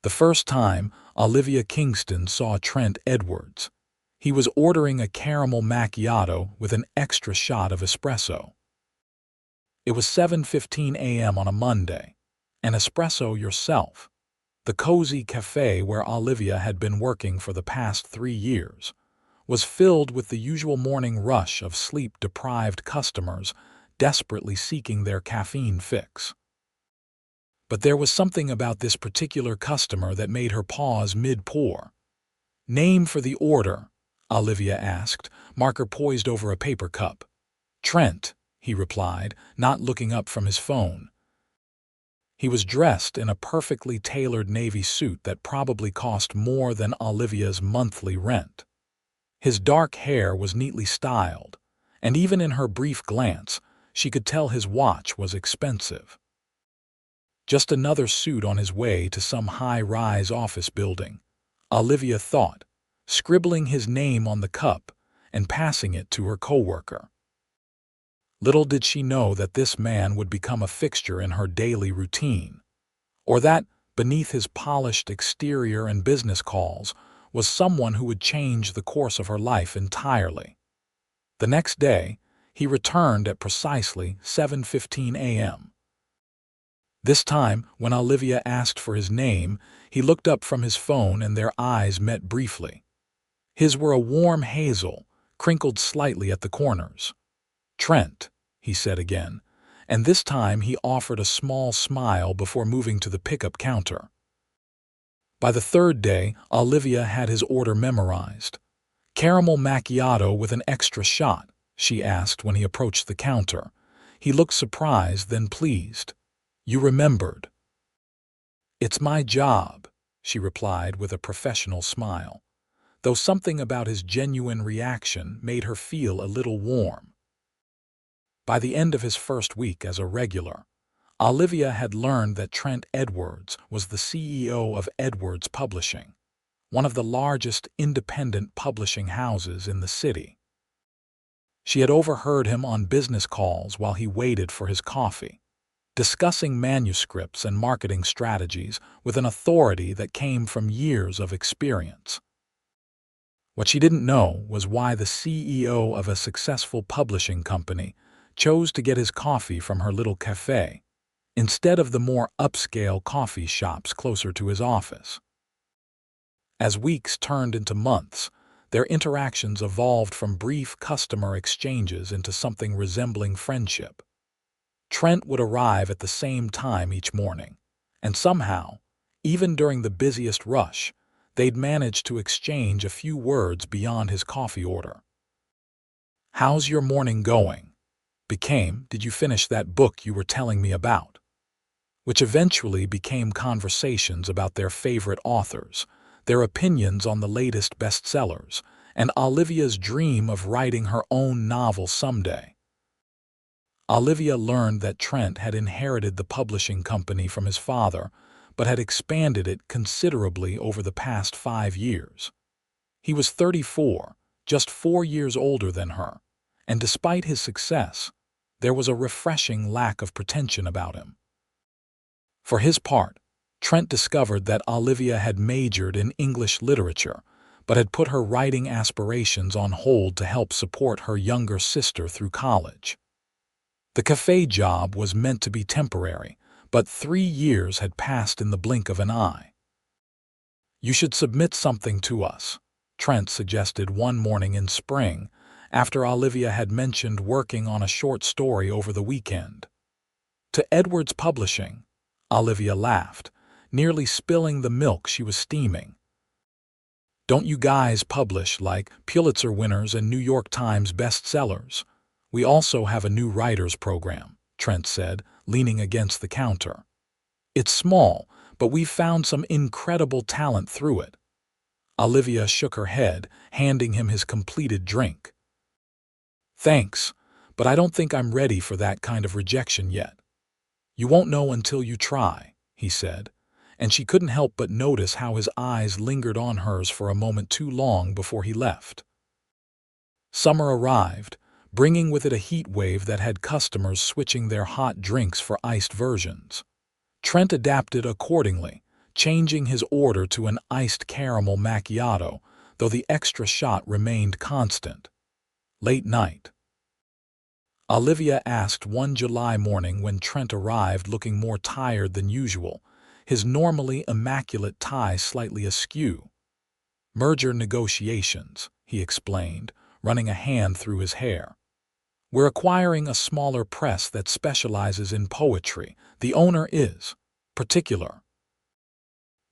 The first time, Olivia Kingston saw Trent Edwards. He was ordering a caramel macchiato with an extra shot of espresso. It was 7:15 a.m. on a Monday. An espresso yourself. The cozy café where Olivia had been working for the past 3 years was filled with the usual morning rush of sleep-deprived customers desperately seeking their caffeine fix. But there was something about this particular customer that made her pause mid-pour. "Name for the order?" Olivia asked, marker poised over a paper cup. "Trent," he replied, not looking up from his phone. He was dressed in a perfectly tailored navy suit that probably cost more than Olivia's monthly rent. His dark hair was neatly styled, and even in her brief glance, she could tell his watch was expensive. Just another suit on his way to some high-rise office building, Olivia thought, scribbling his name on the cup and passing it to her coworker. Little did she know that this man would become a fixture in her daily routine, or that, beneath his polished exterior and business calls, was someone who would change the course of her life entirely. The next day, he returned at precisely 7:15 a.m. This time, when Olivia asked for his name, he looked up from his phone and their eyes met briefly. His were a warm hazel, crinkled slightly at the corners. "Trent," he said again, and this time he offered a small smile before moving to the pickup counter. By the third day, Olivia had his order memorized. "Caramel macchiato with an extra shot," she asked when he approached the counter. He looked surprised, then pleased. "You remembered." "It's my job," she replied with a professional smile, though something about his genuine reaction made her feel a little warm. By the end of his first week as a regular, Olivia had learned that Trent Edwards was the CEO of Edwards Publishing, one of the largest independent publishing houses in the city. She had overheard him on business calls while he waited for his coffee, discussing manuscripts and marketing strategies with an authority that came from years of experience. What she didn't know was why the CEO of a successful publishing company chose to get his coffee from her little café, instead of the more upscale coffee shops closer to his office. As weeks turned into months, their interactions evolved from brief customer exchanges into something resembling friendship. Trent would arrive at the same time each morning, and somehow, even during the busiest rush, they'd manage to exchange a few words beyond his coffee order. "How's your morning going?" became, "Did you finish that book you were telling me about?" Which eventually became conversations about their favorite authors, their opinions on the latest bestsellers, and Olivia's dream of writing her own novel someday. Olivia learned that Trent had inherited the publishing company from his father, but had expanded it considerably over the past 5 years. He was 34, just 4 years older than her, and despite his success, there was a refreshing lack of pretension about him. For his part, Trent discovered that Olivia had majored in English literature, but had put her writing aspirations on hold to help support her younger sister through college. The cafe job was meant to be temporary, but 3 years had passed in the blink of an eye. "You should submit something to us," Trent suggested one morning in spring, after Olivia had mentioned working on a short story over the weekend. "To Edwards Publishing," Olivia laughed, nearly spilling the milk she was steaming. "Don't you guys publish like Pulitzer winners and New York Times bestsellers? We also have a new writers program," Trent said, leaning against the counter. "It's small, but we've found some incredible talent through it." Olivia shook her head, handing him his completed drink. "Thanks, but I don't think I'm ready for that kind of rejection yet." "You won't know until you try," he said, and she couldn't help but notice how his eyes lingered on hers for a moment too long before he left. Summer arrived, bringing with it a heat wave that had customers switching their hot drinks for iced versions. Trent adapted accordingly, changing his order to an iced caramel macchiato, though the extra shot remained constant. Late night. Olivia asked one July morning when Trent arrived looking more tired than usual, his normally immaculate tie slightly askew. "Merger negotiations," he explained, running a hand through his hair. "We're acquiring a smaller press that specializes in poetry. The owner is particular."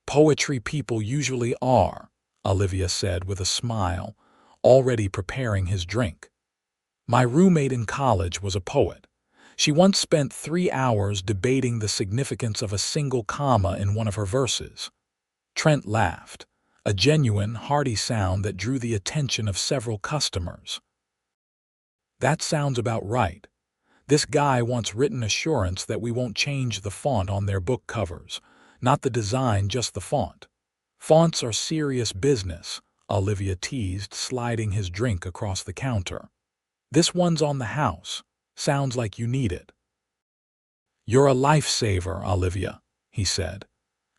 "Poetry people usually are," Olivia said with a smile, already preparing his drink. "My roommate in college was a poet. She once spent 3 hours debating the significance of a single comma in one of her verses." Trent laughed, a genuine, hearty sound that drew the attention of several customers. "That sounds about right. This guy wants written assurance that we won't change the font on their book covers. Not the design, just the font." "Fonts are serious business," Olivia teased, sliding his drink across the counter. "This one's on the house. Sounds like you need it." "You're a lifesaver, Olivia," he said.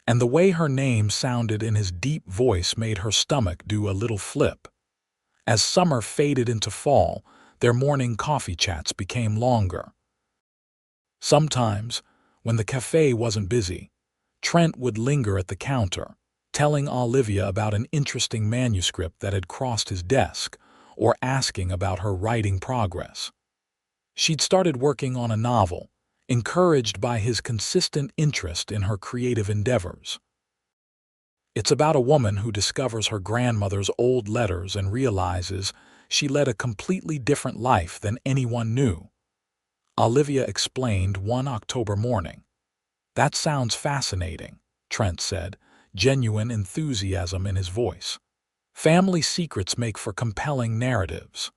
And the way her name sounded in his deep voice made her stomach do a little flip. As summer faded into fall, their morning coffee chats became longer. Sometimes, when the café wasn't busy, Trent would linger at the counter, telling Olivia about an interesting manuscript that had crossed his desk, or asking about her writing progress. She'd started working on a novel, encouraged by his consistent interest in her creative endeavors. It's about a woman who discovers her grandmother's old letters and realizes she led a completely different life than anyone knew, Olivia explained one October morning. "That sounds fascinating," Trent said, genuine enthusiasm in his voice. "Family secrets make for compelling narratives."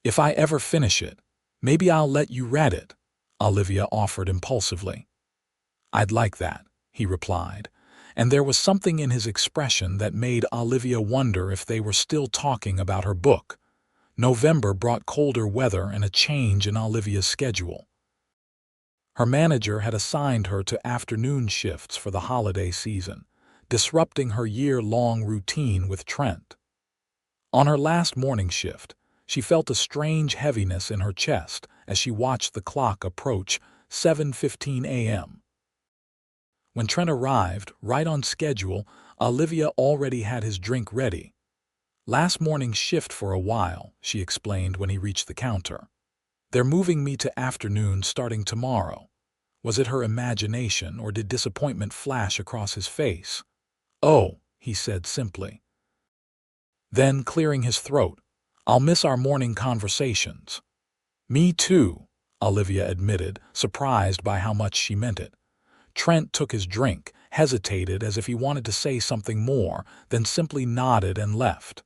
"If I ever finish it, maybe I'll let you read it," Olivia offered impulsively. "I'd like that," he replied, and there was something in his expression that made Olivia wonder if they were still talking about her book. November brought colder weather and a change in Olivia's schedule. Her manager had assigned her to afternoon shifts for the holiday season, disrupting her year-long routine with Trent. On her last morning shift, she felt a strange heaviness in her chest as she watched the clock approach 7:15 a.m. When Trent arrived, right on schedule, Olivia already had his drink ready. "Last morning's shift for a while," she explained when he reached the counter. "They're moving me to afternoon starting tomorrow." Was it her imagination, or did disappointment flash across his face? "Oh," he said simply. Then, clearing his throat, "I'll miss our morning conversations." "Me too," Olivia admitted, surprised by how much she meant it. Trent took his drink, hesitated as if he wanted to say something more, then simply nodded and left.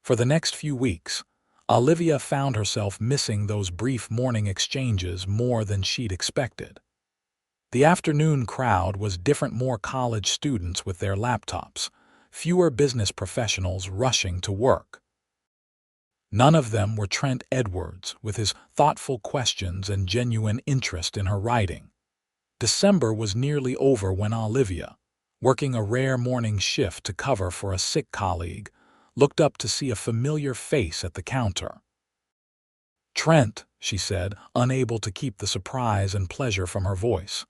For the next few weeks, Olivia found herself missing those brief morning exchanges more than she'd expected. The afternoon crowd was different, more college students with their laptops, fewer business professionals rushing to work. None of them were Trent Edwards, with his thoughtful questions and genuine interest in her writing. December was nearly over when Olivia, working a rare morning shift to cover for a sick colleague, looked up to see a familiar face at the counter. "Trent," she said, unable to keep the surprise and pleasure from her voice.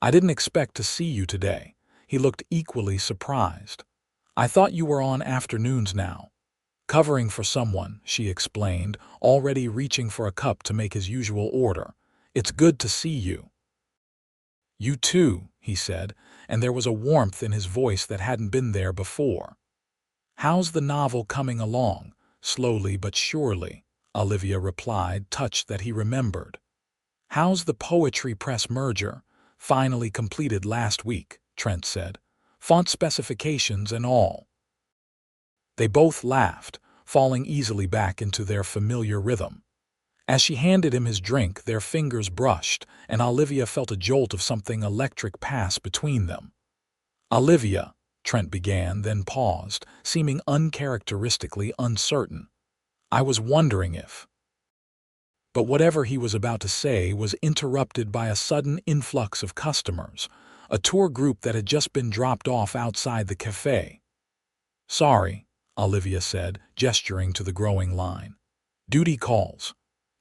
"I didn't expect to see you today." He looked equally surprised. "I thought you were on afternoons now." "Covering for someone," she explained, already reaching for a cup to make his usual order. "It's good to see you." "You too," he said, and there was a warmth in his voice that hadn't been there before. "How's the novel coming along?" "Slowly but surely," Olivia replied, touched that he remembered. "How's the poetry press merger?" "Finally completed last week," Trent said. "Font specifications and all." They both laughed, falling easily back into their familiar rhythm. As she handed him his drink, their fingers brushed, and Olivia felt a jolt of something electric pass between them. "Olivia," Trent began, then paused, seeming uncharacteristically uncertain. "I was wondering if—" But whatever he was about to say was interrupted by a sudden influx of customers, a tour group that had just been dropped off outside the café. "Sorry," Olivia said, gesturing to the growing line. "Duty calls."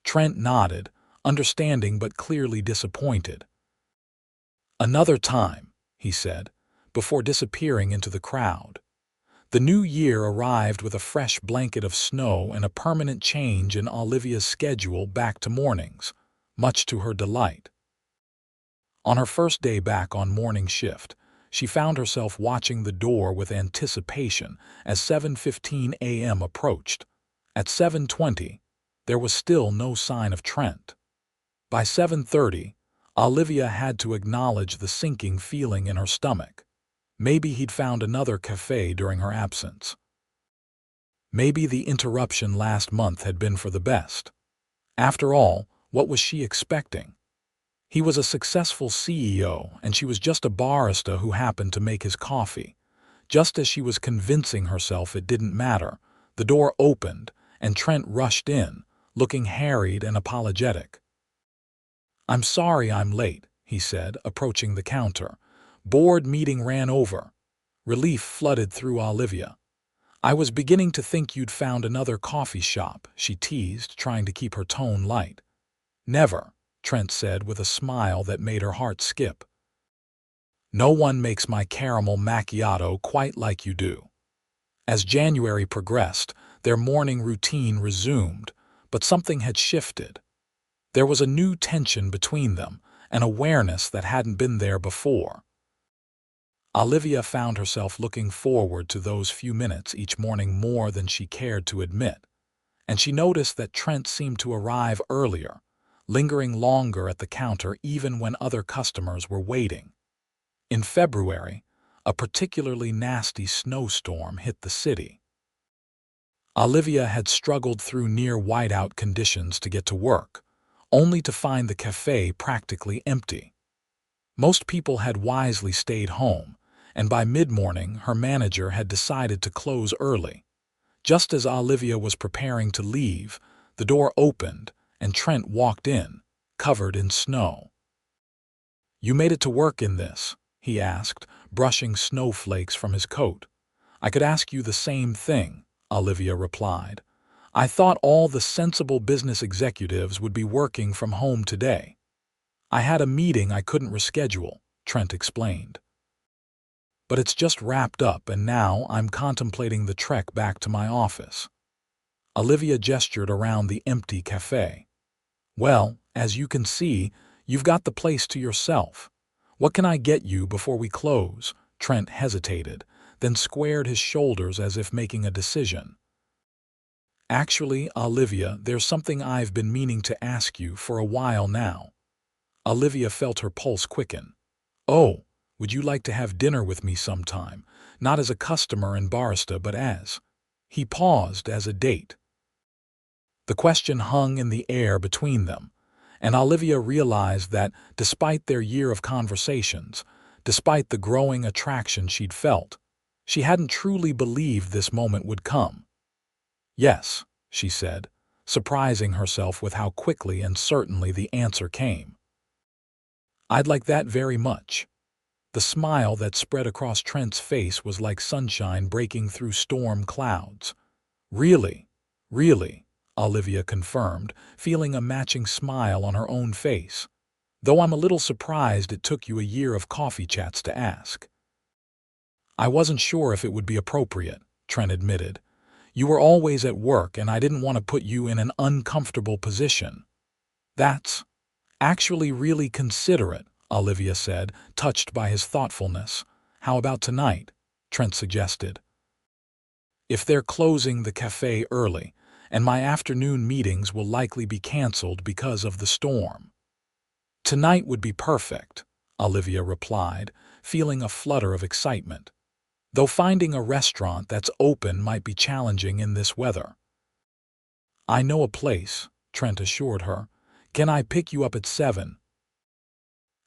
Trent nodded, understanding but clearly disappointed. "Another time," he said, before disappearing into the crowd. The new year arrived with a fresh blanket of snow and a permanent change in Olivia's schedule back to mornings, much to her delight. On her first day back on morning shift, she found herself watching the door with anticipation as 7:15 a.m. approached. At 7:20, there was still no sign of Trent. By 7:30, Olivia had to acknowledge the sinking feeling in her stomach. Maybe he'd found another café during her absence. Maybe the interruption last month had been for the best. After all, what was she expecting? He was a successful CEO, and she was just a barista who happened to make his coffee. Just as she was convincing herself it didn't matter, the door opened, and Trent rushed in, looking harried and apologetic. "I'm sorry I'm late," he said, approaching the counter. "Board meeting ran over." Relief flooded through Olivia. "I was beginning to think you'd found another coffee shop," she teased, trying to keep her tone light. "Never," Trent said with a smile that made her heart skip. "No one makes my caramel macchiato quite like you do." As January progressed, their morning routine resumed, but something had shifted. There was a new tension between them, an awareness that hadn't been there before. Olivia found herself looking forward to those few minutes each morning more than she cared to admit, and she noticed that Trent seemed to arrive earlier, lingering longer at the counter even when other customers were waiting. In February, a particularly nasty snowstorm hit the city. Olivia had struggled through near whiteout conditions to get to work, only to find the café practically empty. Most people had wisely stayed home, and by mid-morning her manager had decided to close early. Just as Olivia was preparing to leave, the door opened and Trent walked in, covered in snow. "You made it to work in this?" he asked, brushing snowflakes from his coat. "I could ask you the same thing," Olivia replied. "I thought all the sensible business executives would be working from home today." "I had a meeting I couldn't reschedule," Trent explained. "But it's just wrapped up and now I'm contemplating the trek back to my office." Olivia gestured around the empty café. "Well, as you can see, you've got the place to yourself. What can I get you before we close?" Trent hesitated, then squared his shoulders as if making a decision. "Actually, Olivia, there's something I've been meaning to ask you for a while now." Olivia felt her pulse quicken. "Oh, would you like to have dinner with me sometime? Not as a customer and barista, but as—" He paused as a date. The question hung in the air between them, and Olivia realized that, despite their year of conversations, despite the growing attraction she'd felt, she hadn't truly believed this moment would come. "Yes," she said, surprising herself with how quickly and certainly the answer came. "I'd like that very much." The smile that spread across Trent's face was like sunshine breaking through storm clouds. "Really, really," Olivia confirmed, feeling a matching smile on her own face. "Though I'm a little surprised it took you a year of coffee chats to ask." "I wasn't sure if it would be appropriate," Trent admitted. "You were always at work and I didn't want to put you in an uncomfortable position." "That's actually really considerate," Olivia said, touched by his thoughtfulness. "How about tonight?" Trent suggested. "If they're closing the café early, and my afternoon meetings will likely be canceled because of the storm." "Tonight would be perfect," Olivia replied, feeling a flutter of excitement. Though finding a restaurant that's open might be challenging in this weather. "I know a place," Trent assured her. "Can I pick you up at 7?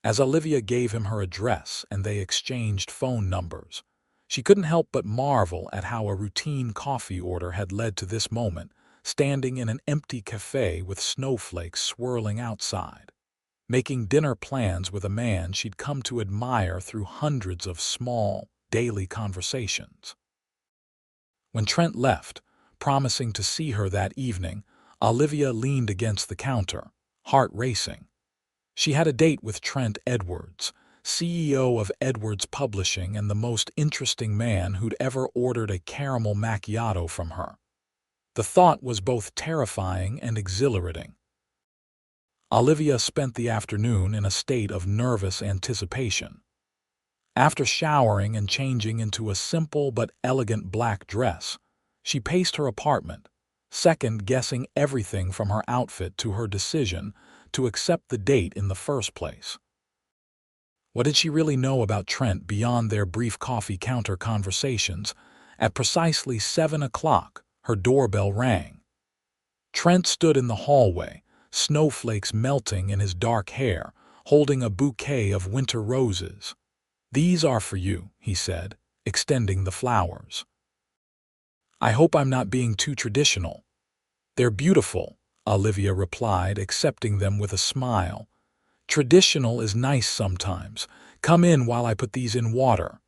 As Olivia gave him her address and they exchanged phone numbers, she couldn't help but marvel at how a routine coffee order had led to this moment, standing in an empty café with snowflakes swirling outside. making dinner plans with a man she'd come to admire through hundreds of small, daily conversations. When Trent left, promising to see her that evening, Olivia leaned against the counter, heart racing. She had a date with Trent Edwards, CEO of Edwards Publishing and the most interesting man who'd ever ordered a caramel macchiato from her. The thought was both terrifying and exhilarating. Olivia spent the afternoon in a state of nervous anticipation. After showering and changing into a simple but elegant black dress, she paced her apartment, second-guessing everything from her outfit to her decision to accept the date in the first place. What did she really know about Trent beyond their brief coffee counter conversations? At precisely 7 o'clock, her doorbell rang. Trent stood in the hallway, snowflakes melting in his dark hair, holding a bouquet of winter roses. "These are for you," he said, extending the flowers. "I hope I'm not being too traditional." "They're beautiful," Olivia replied, accepting them with a smile. "Traditional is nice sometimes. Come in while I put these in water."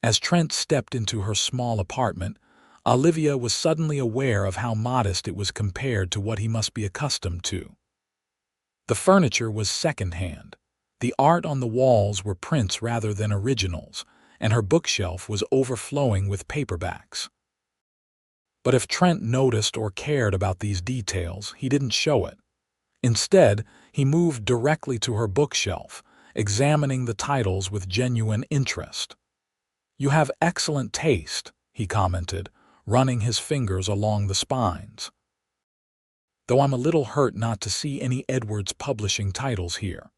As Trent stepped into her small apartment, Olivia was suddenly aware of how modest it was compared to what he must be accustomed to. The furniture was second-hand. The art on the walls were prints rather than originals, and her bookshelf was overflowing with paperbacks. But if Trent noticed or cared about these details, he didn't show it. Instead, he moved directly to her bookshelf, examining the titles with genuine interest. "You have excellent taste," he commented, running his fingers along the spines. "Though I'm a little hurt not to see any Edwards Publishing titles here."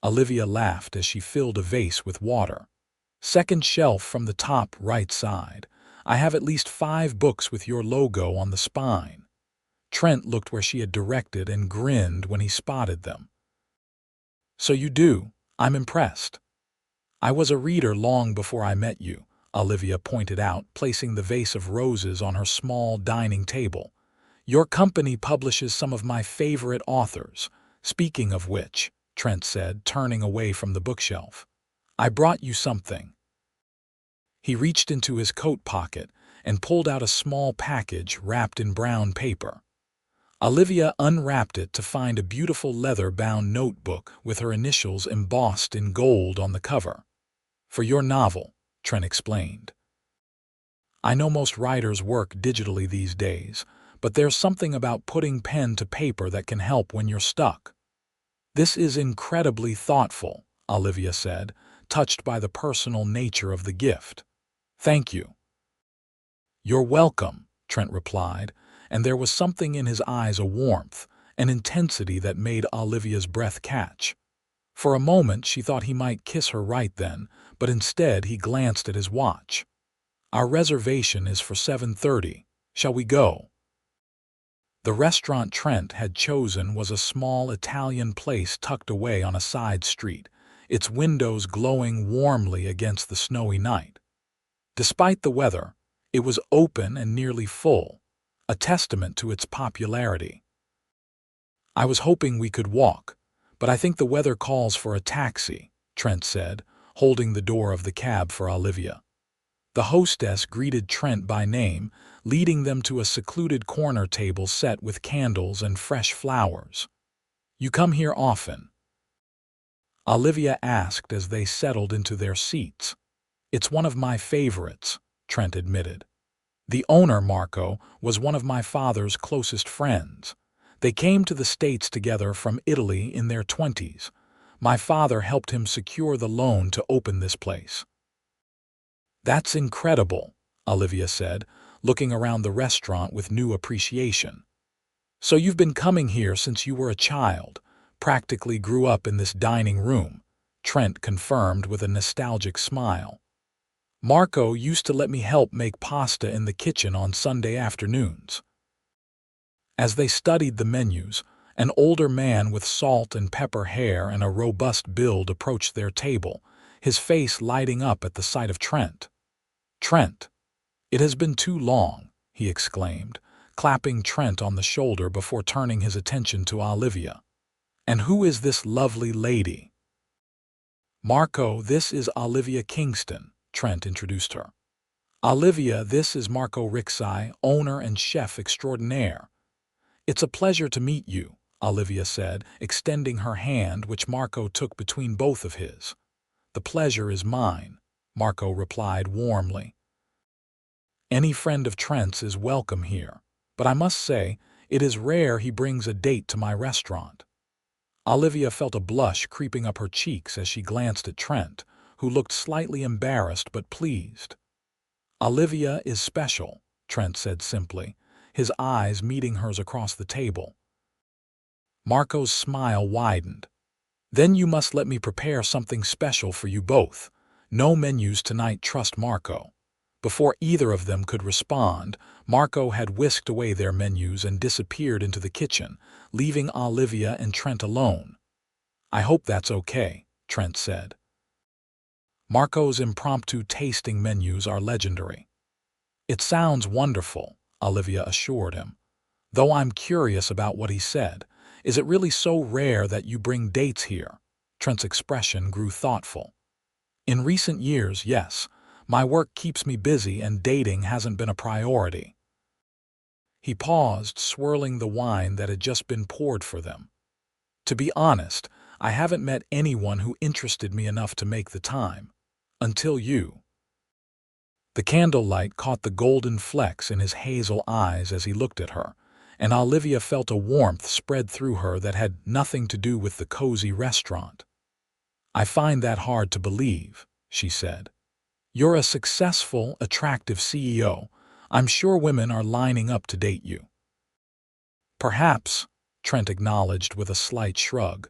Olivia laughed as she filled a vase with water. "Second shelf from the top right side. I have at least 5 books with your logo on the spine." Trent looked where she had directed and grinned when he spotted them. "So you do. I'm impressed." "I was a reader long before I met you," Olivia pointed out, placing the vase of roses on her small dining table. "Your company publishes some of my favorite authors. Speaking of which," Trent said, turning away from the bookshelf, "I brought you something." He reached into his coat pocket and pulled out a small package wrapped in brown paper. Olivia unwrapped it to find a beautiful leather-bound notebook with her initials embossed in gold on the cover. "For your novel," Trent explained. "I know most writers work digitally these days, but there's something about putting pen to paper that can help when you're stuck." "This is incredibly thoughtful," Olivia said, touched by the personal nature of the gift. "Thank you." "You're welcome," Trent replied, and there was something in his eyes, a warmth, an intensity that made Olivia's breath catch. For a moment she thought he might kiss her right then, but instead he glanced at his watch. "Our reservation is for 7:30. Shall we go?" The restaurant Trent had chosen was a small Italian place tucked away on a side street, its windows glowing warmly against the snowy night. Despite the weather, it was open and nearly full, a testament to its popularity. "I was hoping we could walk, but I think the weather calls for a taxi," Trent said, holding the door of the cab for Olivia. The hostess greeted Trent by name, leading them to a secluded corner table set with candles and fresh flowers. "You come here often?" Olivia asked as they settled into their seats. "It's one of my favorites," Trent admitted. "The owner, Marco, was one of my father's closest friends. They came to the States together from Italy in their 20s. My father helped him secure the loan to open this place." "That's incredible," Olivia said, looking around the restaurant with new appreciation. "So you've been coming here since you were a child, practically grew up in this dining room," Trent confirmed with a nostalgic smile. "Marco used to let me help make pasta in the kitchen on Sunday afternoons." As they studied the menus, an older man with salt and pepper hair and a robust build approached their table, his face lighting up at the sight of Trent. "Trent, it has been too long," he exclaimed, clapping Trent on the shoulder before turning his attention to Olivia. "And who is this lovely lady?" "Marco, this is Olivia Kingston," Trent introduced her. "Olivia, this is Marco Rixai, owner and chef extraordinaire." "It's a pleasure to meet you," Olivia said, extending her hand, which Marco took between both of his. "The pleasure is mine," Marco replied warmly. "Any friend of Trent's is welcome here, but I must say, it is rare he brings a date to my restaurant." Olivia felt a blush creeping up her cheeks as she glanced at Trent, who looked slightly embarrassed but pleased. "Olivia is special," Trent said simply, his eyes meeting hers across the table. Marco's smile widened. "Then you must let me prepare something special for you both. No menus tonight, trust Marco." Before either of them could respond, Marco had whisked away their menus and disappeared into the kitchen, leaving Olivia and Trent alone. "I hope that's okay," Trent said. Marco's impromptu tasting menus are legendary. "It sounds wonderful," Olivia assured him. "Though I'm curious about what he said. Is it really so rare that you bring dates here?" Trent's expression grew thoughtful. "In recent years, yes. My work keeps me busy and dating hasn't been a priority." He paused, swirling the wine that had just been poured for them. "To be honest, I haven't met anyone who interested me enough to make the time. Until you." The candlelight caught the golden flecks in his hazel eyes as he looked at her, and Olivia felt a warmth spread through her that had nothing to do with the cozy restaurant. "I find that hard to believe," she said. "You're a successful, attractive CEO. I'm sure women are lining up to date you." "Perhaps," Trent acknowledged with a slight shrug.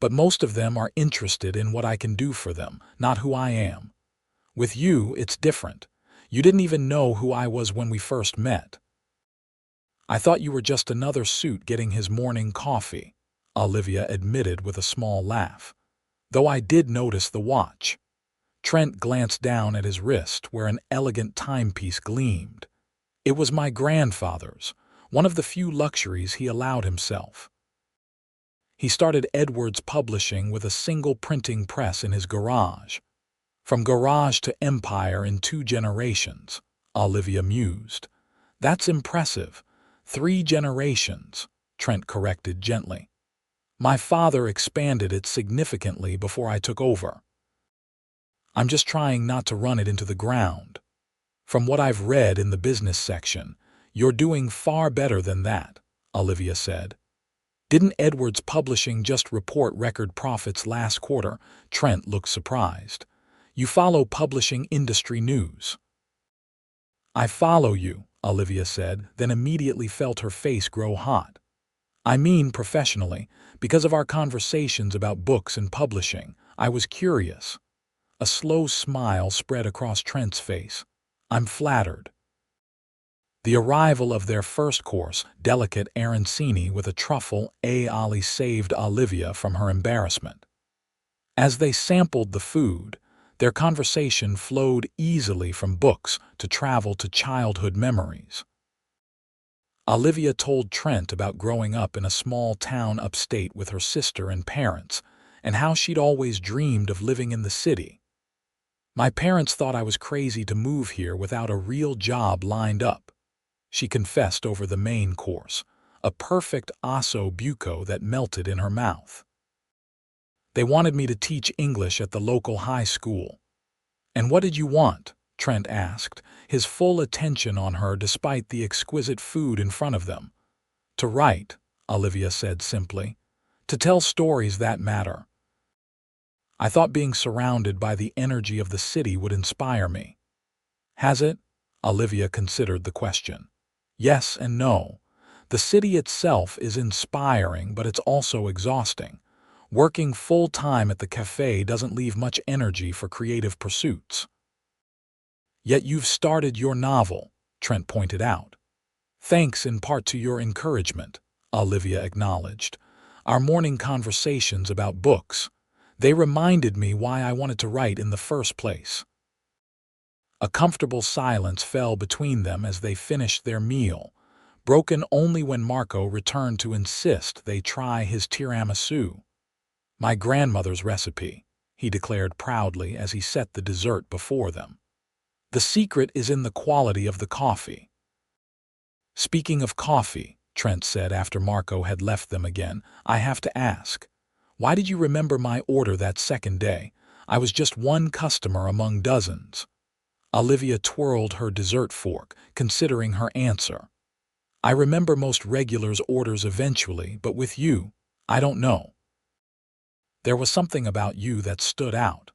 "But most of them are interested in what I can do for them, not who I am. With you, it's different. You didn't even know who I was when we first met." "I thought you were just another suit getting his morning coffee," Olivia admitted with a small laugh. "Though I did notice the watch." Trent glanced down at his wrist where an elegant timepiece gleamed. "It was my grandfather's, one of the few luxuries he allowed himself. He started Edwards Publishing with a single printing press in his garage. From garage to empire in 2 generations," Olivia mused. "That's impressive. 3 generations," Trent corrected gently. "My father expanded it significantly before I took over. I'm just trying not to run it into the ground. From what I've read in the business section, you're doing far better than that," Olivia said. "Didn't Edwards Publishing just report record profits last quarter?" Trent looked surprised. "You follow publishing industry news." "I follow you," Olivia said, then immediately felt her face grow hot. "I mean professionally, because of our conversations about books and publishing. I was curious." A slow smile spread across Trent's face. "I'm flattered." The arrival of their first course, delicate arancini with a truffle aioli, saved Olivia from her embarrassment. As they sampled the food, their conversation flowed easily from books to travel to childhood memories. Olivia told Trent about growing up in a small town upstate with her sister and parents, and how she'd always dreamed of living in the city. "My parents thought I was crazy to move here without a real job lined up," she confessed over the main course, a perfect osso buco that melted in her mouth. "They wanted me to teach English at the local high school." "And what did you want?" Trent asked, his full attention on her despite the exquisite food in front of them. "To write," Olivia said simply. "To tell stories that matter. I thought being surrounded by the energy of the city would inspire me." "Has it?" Olivia considered the question. "Yes and no. The city itself is inspiring, but it's also exhausting. Working full-time at the café doesn't leave much energy for creative pursuits." "Yet you've started your novel," Trent pointed out. "Thanks in part to your encouragement," Olivia acknowledged. "Our morning conversations about books. They reminded me why I wanted to write in the first place." A comfortable silence fell between them as they finished their meal, broken only when Marco returned to insist they try his tiramisu. "My grandmother's recipe," he declared proudly as he set the dessert before them. "The secret is in the quality of the coffee." "Speaking of coffee," Trent said after Marco had left them again, "I have to ask, why did you remember my order that second day? I was just one customer among dozens." Olivia twirled her dessert fork, considering her answer. "I remember most regulars' orders eventually, but with you, I don't know. There was something about you that stood out.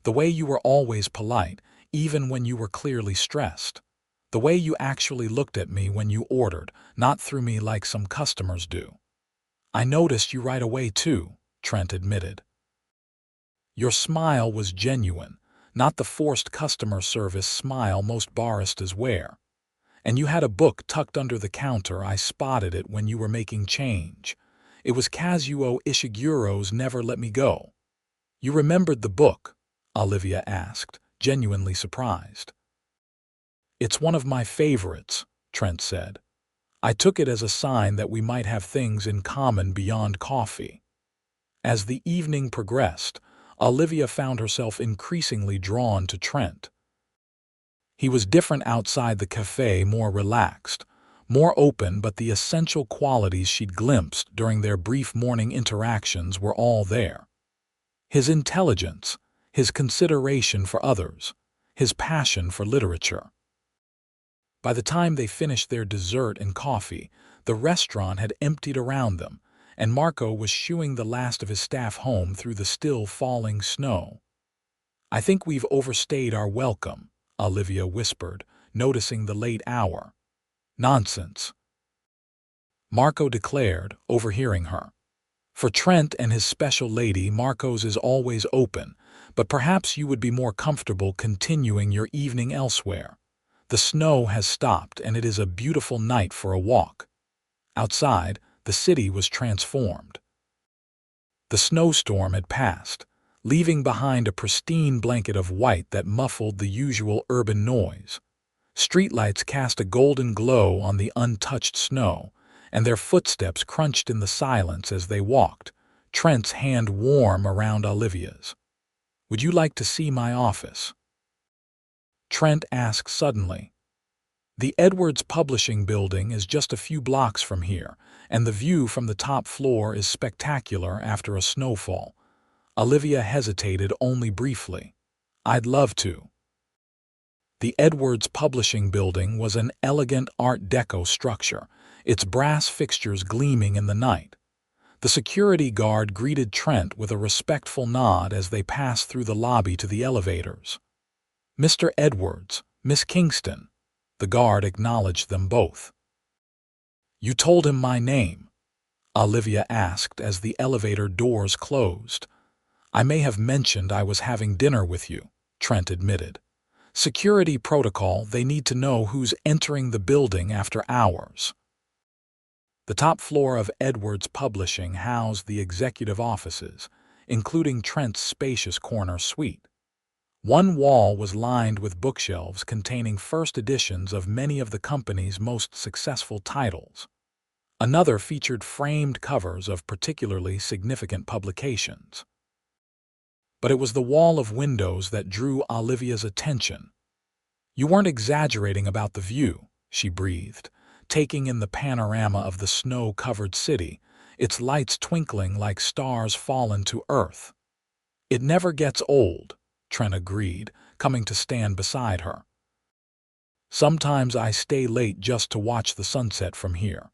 The way you were always polite, even when you were clearly stressed. The way you actually looked at me when you ordered, not through me like some customers do." "I noticed you right away too," Trent admitted. "Your smile was genuine, not the forced customer service smile most baristas wear. And you had a book tucked under the counter. I spotted it when you were making change. It was Kazuo Ishiguro's Never Let Me Go." "You remembered the book?" Olivia asked, genuinely surprised. "It's one of my favorites," Trent said. "I took it as a sign that we might have things in common beyond coffee." As the evening progressed, Olivia found herself increasingly drawn to Trent. He was different outside the café, more relaxed, more open, but the essential qualities she'd glimpsed during their brief morning interactions were all there. His intelligence, his consideration for others, his passion for literature. By the time they finished their dessert and coffee, the restaurant had emptied around them, and Marco was shooing the last of his staff home through the still falling snow. "I think we've overstayed our welcome," Olivia whispered, noticing the late hour. "Nonsense," Marco declared, overhearing her. "For Trent and his special lady, Marco's is always open, but perhaps you would be more comfortable continuing your evening elsewhere. The snow has stopped and it is a beautiful night for a walk." Outside, the city was transformed. The snowstorm had passed, leaving behind a pristine blanket of white that muffled the usual urban noise. Streetlights cast a golden glow on the untouched snow, and their footsteps crunched in the silence as they walked, Trent's hand warm around Olivia's. "Would you like to see my office?" Trent asked suddenly. "The Edwards Publishing Building is just a few blocks from here, and the view from the top floor is spectacular after a snowfall." Olivia hesitated only briefly. "I'd love to." The Edwards Publishing Building was an elegant Art Deco structure, its brass fixtures gleaming in the night. The security guard greeted Trent with a respectful nod as they passed through the lobby to the elevators. "Mr. Edwards, Miss Kingston." The guard acknowledged them both. "You told him my name?" Olivia asked as the elevator doors closed. "I may have mentioned I was having dinner with you," Trent admitted. "Security protocol, they need to know who's entering the building after hours." The top floor of Edwards Publishing housed the executive offices, including Trent's spacious corner suite. One wall was lined with bookshelves containing first editions of many of the company's most successful titles. Another featured framed covers of particularly significant publications. But it was the wall of windows that drew Olivia's attention. "You weren't exaggerating about the view," she breathed, taking in the panorama of the snow-covered city, its lights twinkling like stars fallen to earth. "It never gets old," Trent agreed, coming to stand beside her. "Sometimes I stay late just to watch the sunset from here."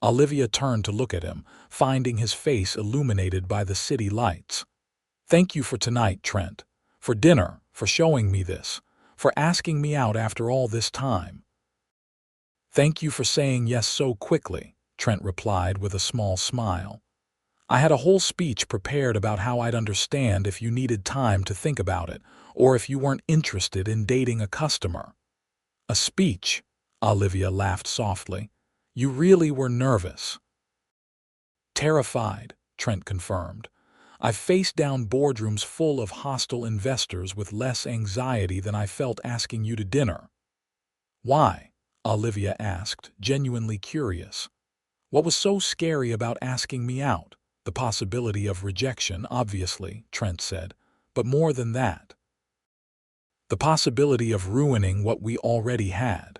Olivia turned to look at him, finding his face illuminated by the city lights. "Thank you for tonight, Trent. For dinner, for showing me this, for asking me out after all this time." "Thank you for saying yes so quickly," Trent replied with a small smile. "I had a whole speech prepared about how I'd understand if you needed time to think about it, or if you weren't interested in dating a customer." "A speech?" Olivia laughed softly. "You really were nervous." "Terrified," Trent confirmed. "I've faced down boardrooms full of hostile investors with less anxiety than I felt asking you to dinner." "Why?" Olivia asked, genuinely curious. What was so scary about asking me out? The possibility of rejection, obviously, Trent said, but more than that. The possibility of ruining what we already had.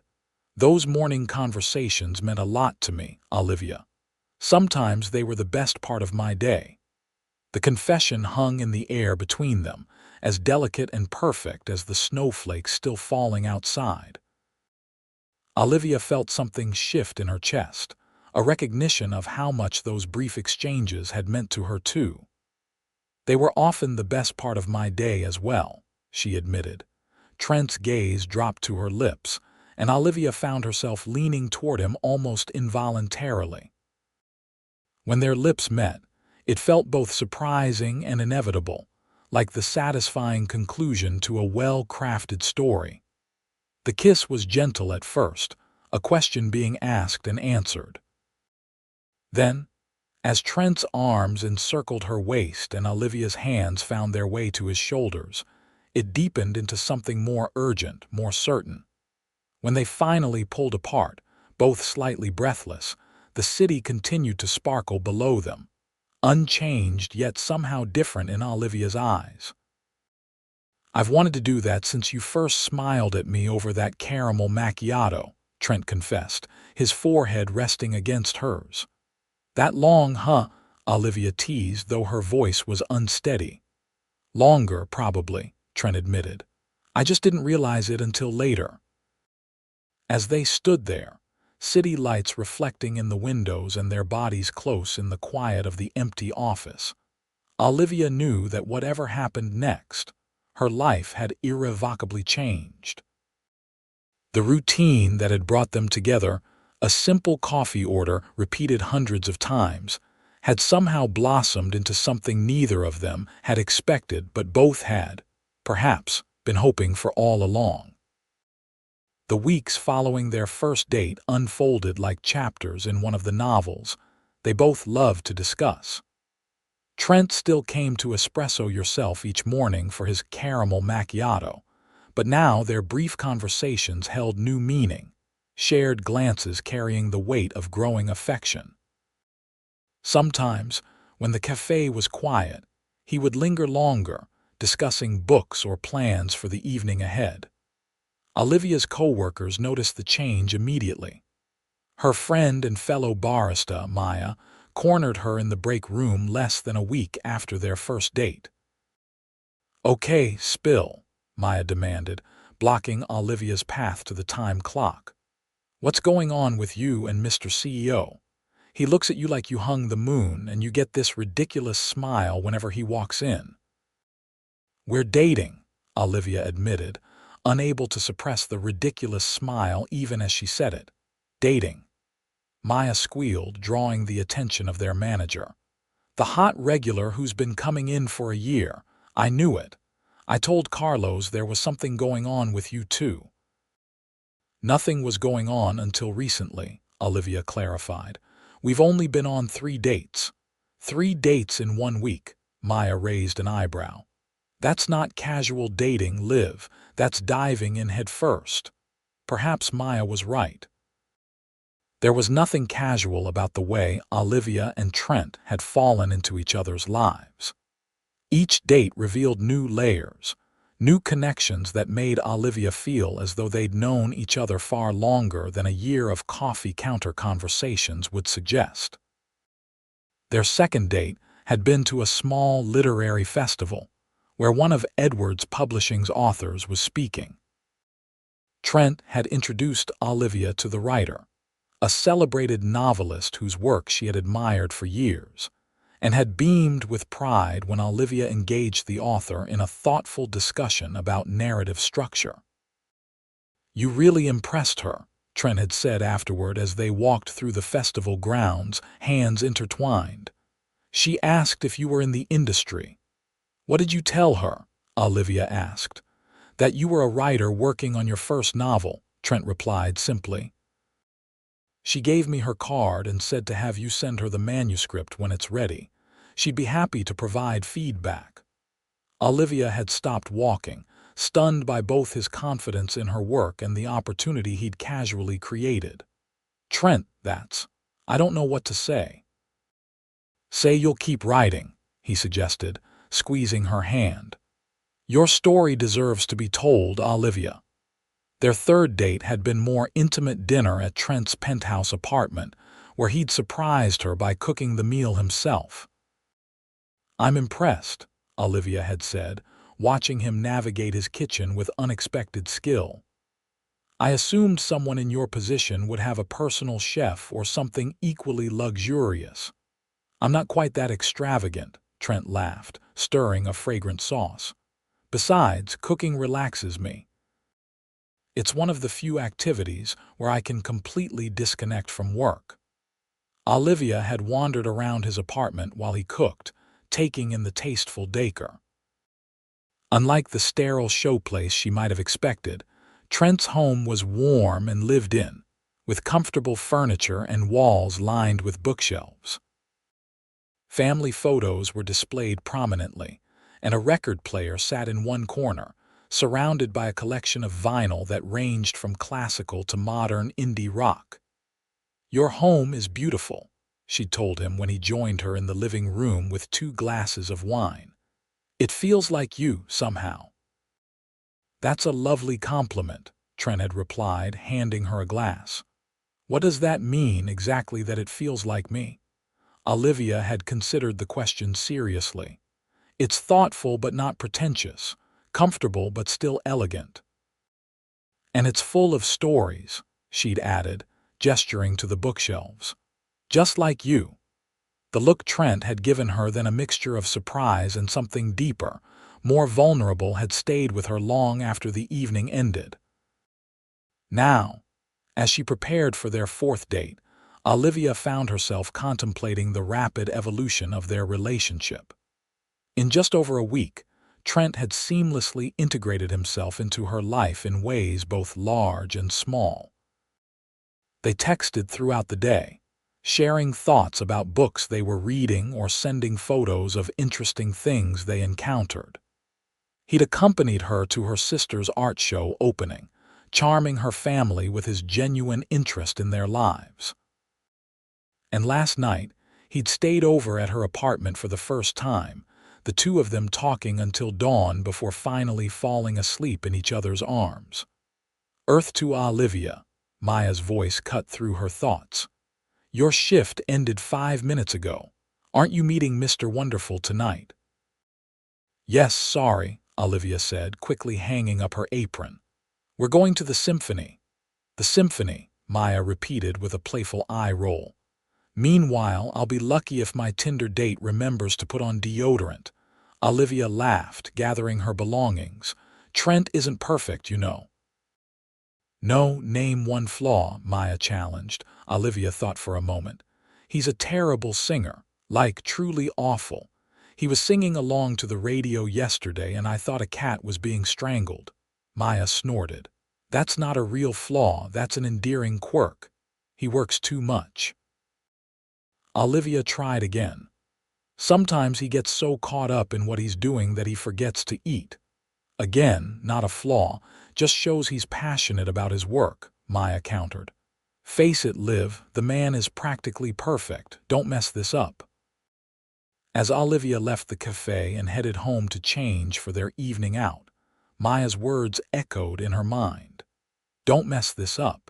Those morning conversations meant a lot to me, Olivia. Sometimes they were the best part of my day. The confession hung in the air between them, as delicate and perfect as the snowflakes still falling outside. Olivia felt something shift in her chest, a recognition of how much those brief exchanges had meant to her too. They were often the best part of my day as well, she admitted. Trent's gaze dropped to her lips, and Olivia found herself leaning toward him almost involuntarily. When their lips met, it felt both surprising and inevitable, like the satisfying conclusion to a well-crafted story. The kiss was gentle at first, a question being asked and answered. Then, as Trent's arms encircled her waist and Olivia's hands found their way to his shoulders, it deepened into something more urgent, more certain. When they finally pulled apart, both slightly breathless, the city continued to sparkle below them, unchanged yet somehow different in Olivia's eyes. "I've wanted to do that since you first smiled at me over that caramel macchiato," Trent confessed, his forehead resting against hers. "That long, huh?" Olivia teased, though her voice was unsteady. "Longer, probably," Trent admitted. "I just didn't realize it until later." As they stood there, city lights reflecting in the windows and their bodies close in the quiet of the empty office, Olivia knew that whatever happened next, her life had irrevocably changed. The routine that had brought them together, a simple coffee order repeated hundreds of times, had somehow blossomed into something neither of them had expected but both had, perhaps, been hoping for all along. The weeks following their first date unfolded like chapters in one of the novels they both loved to discuss. Trent still came to Espresso Yourself each morning for his caramel macchiato, but now their brief conversations held new meaning, shared glances carrying the weight of growing affection. Sometimes, when the café was quiet, he would linger longer, discussing books or plans for the evening ahead. Olivia's co-workers noticed the change immediately. Her friend and fellow barista, Maya, cornered her in the break room less than a week after their first date. "Okay, spill," Maya demanded, blocking Olivia's path to the time clock. "What's going on with you and Mr. CEO? He looks at you like you hung the moon, and you get this ridiculous smile whenever he walks in." "We're dating," Olivia admitted, unable to suppress the ridiculous smile even as she said it. "Dating," Maya squealed, drawing the attention of their manager. "The hot regular who's been coming in for a year. I knew it. I told Carlos there was something going on with you too." "Nothing was going on until recently," Olivia clarified. "We've only been on 3 dates. 3 dates in 1 week," Maya raised an eyebrow. "That's not casual dating, Liv. That's diving in head first." Perhaps Maya was right. There was nothing casual about the way Olivia and Trent had fallen into each other's lives. Each date revealed new layers, new connections that made Olivia feel as though they'd known each other far longer than a year of coffee counter conversations would suggest. Their second date had been to a small literary festival, where one of Edwards Publishing's authors was speaking. Trent had introduced Olivia to the writer, a celebrated novelist whose work she had admired for years, and had beamed with pride when Olivia engaged the author in a thoughtful discussion about narrative structure. "You really impressed her," Trent had said afterward as they walked through the festival grounds, hands intertwined. "She asked if you were in the industry." "What did you tell her?" Olivia asked. "That you were a writer working on your first novel," Trent replied simply. "She gave me her card and said to have you send her the manuscript when it's ready. She'd be happy to provide feedback." Olivia had stopped walking, stunned by both his confidence in her work and the opportunity he'd casually created. "Trent, I don't know what to say." "Say you'll keep writing," he suggested, squeezing her hand. "Your story deserves to be told, Olivia." Their third date had been more intimate dinner at Trent's penthouse apartment, where he'd surprised her by cooking the meal himself. "I'm impressed," Olivia had said, watching him navigate his kitchen with unexpected skill. "I assumed someone in your position would have a personal chef or something equally luxurious." "I'm not quite that extravagant," Trent laughed, stirring a fragrant sauce. "Besides, cooking relaxes me. It's one of the few activities where I can completely disconnect from work." Olivia had wandered around his apartment while he cooked, taking in the tasteful decor. Unlike the sterile showplace she might have expected, Trent's home was warm and lived in, with comfortable furniture and walls lined with bookshelves. Family photos were displayed prominently, and a record player sat in one corner, surrounded by a collection of vinyl that ranged from classical to modern indie rock. "Your home is beautiful," she told him when he joined her in the living room with 2 glasses of wine. "It feels like you, somehow." "That's a lovely compliment," Trent had replied, handing her a glass. "What does that mean exactly, that it feels like me?" Olivia had considered the question seriously. "It's thoughtful but not pretentious, comfortable but still elegant. And it's full of stories," she'd added, gesturing to the bookshelves. "Just like you." The look Trent had given her, then a mixture of surprise and something deeper, more vulnerable, had stayed with her long after the evening ended. Now, as she prepared for their fourth date, Olivia found herself contemplating the rapid evolution of their relationship. In just over a week, Trent had seamlessly integrated himself into her life in ways both large and small. They texted throughout the day, sharing thoughts about books they were reading or sending photos of interesting things they encountered. He'd accompanied her to her sister's art show opening, charming her family with his genuine interest in their lives. And last night, he'd stayed over at her apartment for the first time, the two of them talking until dawn before finally falling asleep in each other's arms. "Earth to Olivia," Maya's voice cut through her thoughts. "Your shift ended 5 minutes ago. Aren't you meeting Mr. Wonderful tonight?" "Yes, sorry," Olivia said, quickly hanging up her apron. "We're going to the symphony." "The symphony," Maya repeated with a playful eye roll. "Meanwhile, I'll be lucky if my Tinder date remembers to put on deodorant." Olivia laughed, gathering her belongings. "Trent isn't perfect, you know." "No, name one flaw," Maya challenged. Olivia thought for a moment. "He's a terrible singer, like truly awful. He was singing along to the radio yesterday and I thought a cat was being strangled." Maya snorted. "That's not a real flaw, that's an endearing quirk. He works too much." Olivia tried again. "Sometimes he gets so caught up in what he's doing that he forgets to eat." "Again, not a flaw, just shows he's passionate about his work," Maya countered. "Face it, Liv, the man is practically perfect. Don't mess this up." As Olivia left the café and headed home to change for their evening out, Maya's words echoed in her mind. Don't mess this up.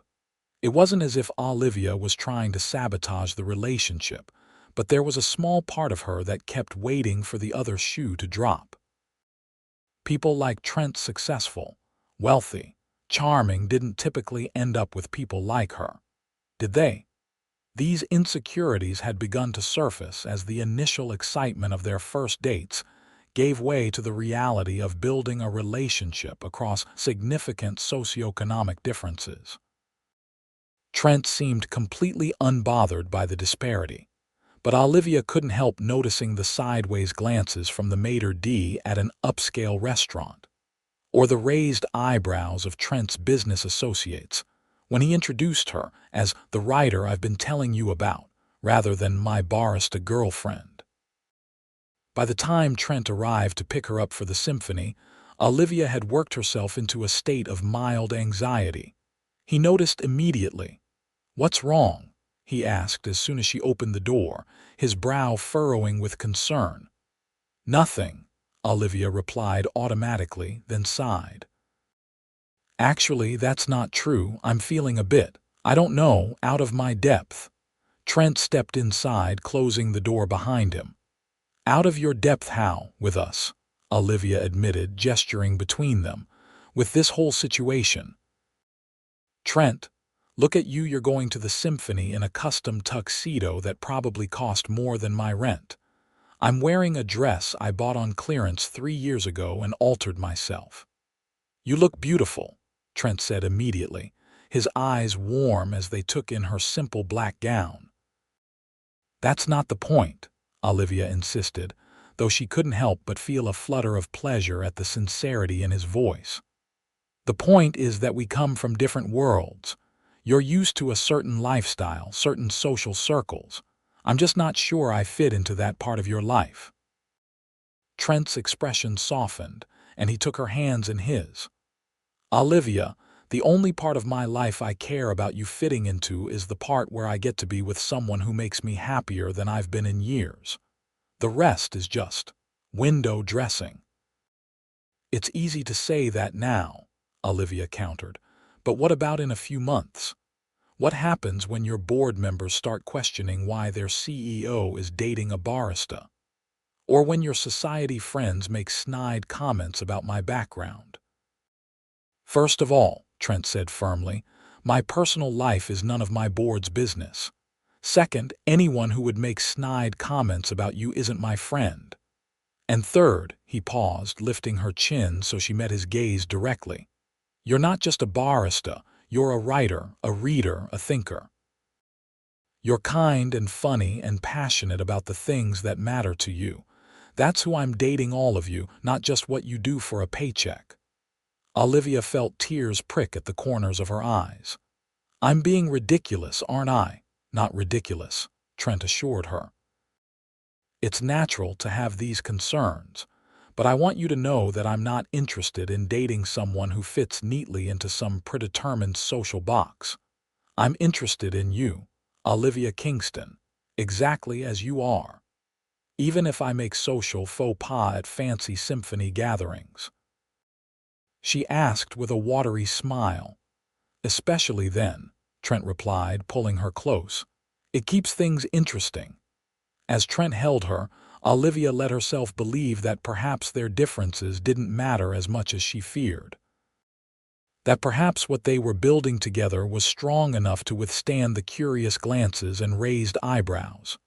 It wasn't as if Olivia was trying to sabotage the relationship, but there was a small part of her that kept waiting for the other shoe to drop. People like Trent, successful, wealthy, charming, didn't typically end up with people like her, did they? These insecurities had begun to surface as the initial excitement of their first dates gave way to the reality of building a relationship across significant socioeconomic differences. Trent seemed completely unbothered by the disparity, but Olivia couldn't help noticing the sideways glances from the maitre d' at an upscale restaurant, or the raised eyebrows of Trent's business associates when he introduced her as the writer I've been telling you about, rather than my barista girlfriend. By the time Trent arrived to pick her up for the symphony, Olivia had worked herself into a state of mild anxiety. He noticed immediately. "What's wrong?" he asked as soon as she opened the door, his brow furrowing with concern. "Nothing," Olivia replied automatically, then sighed. "Actually, that's not true. I'm feeling a bit, I don't know, out of my depth." Trent stepped inside, closing the door behind him. "Out of your depth how, with us?" Olivia admitted, gesturing between them. "With this whole situation." "Trent, look at you, you're going to the symphony in a custom tuxedo that probably cost more than my rent. I'm wearing a dress I bought on clearance 3 years ago and altered myself." "You look beautiful," Trent said immediately, his eyes warm as they took in her simple black gown. "That's not the point," Olivia insisted, though she couldn't help but feel a flutter of pleasure at the sincerity in his voice. "The point is that we come from different worlds. You're used to a certain lifestyle, certain social circles. I'm just not sure I fit into that part of your life." Trent's expression softened, and he took her hands in his. "Olivia, the only part of my life I care about you fitting into is the part where I get to be with someone who makes me happier than I've been in years. The rest is just window dressing." "It's easy to say that now," Olivia countered, "but what about in a few months? What happens when your board members start questioning why their CEO is dating a barista? Or when your society friends make snide comments about my background?" "First of all," Trent said firmly, "my personal life is none of my board's business. Second, anyone who would make snide comments about you isn't my friend. And third," he paused, lifting her chin so she met his gaze directly, "you're not just a barista, you're a writer, a reader, a thinker. You're kind and funny and passionate about the things that matter to you. That's who I'm dating, all of you, not just what you do for a paycheck." Olivia felt tears prick at the corners of her eyes. "I'm being ridiculous, aren't I?" "Not ridiculous," Trent assured her. "It's natural to have these concerns, but I want you to know that I'm not interested in dating someone who fits neatly into some predetermined social box. I'm interested in you, Olivia Kingston, exactly as you are, even if I make social faux pas at fancy symphony gatherings." She asked with a watery smile. "Especially then," Trent replied, pulling her close. "It keeps things interesting." As Trent held her, Olivia let herself believe that perhaps their differences didn't matter as much as she feared. That perhaps what they were building together was strong enough to withstand the curious glances and raised eyebrows.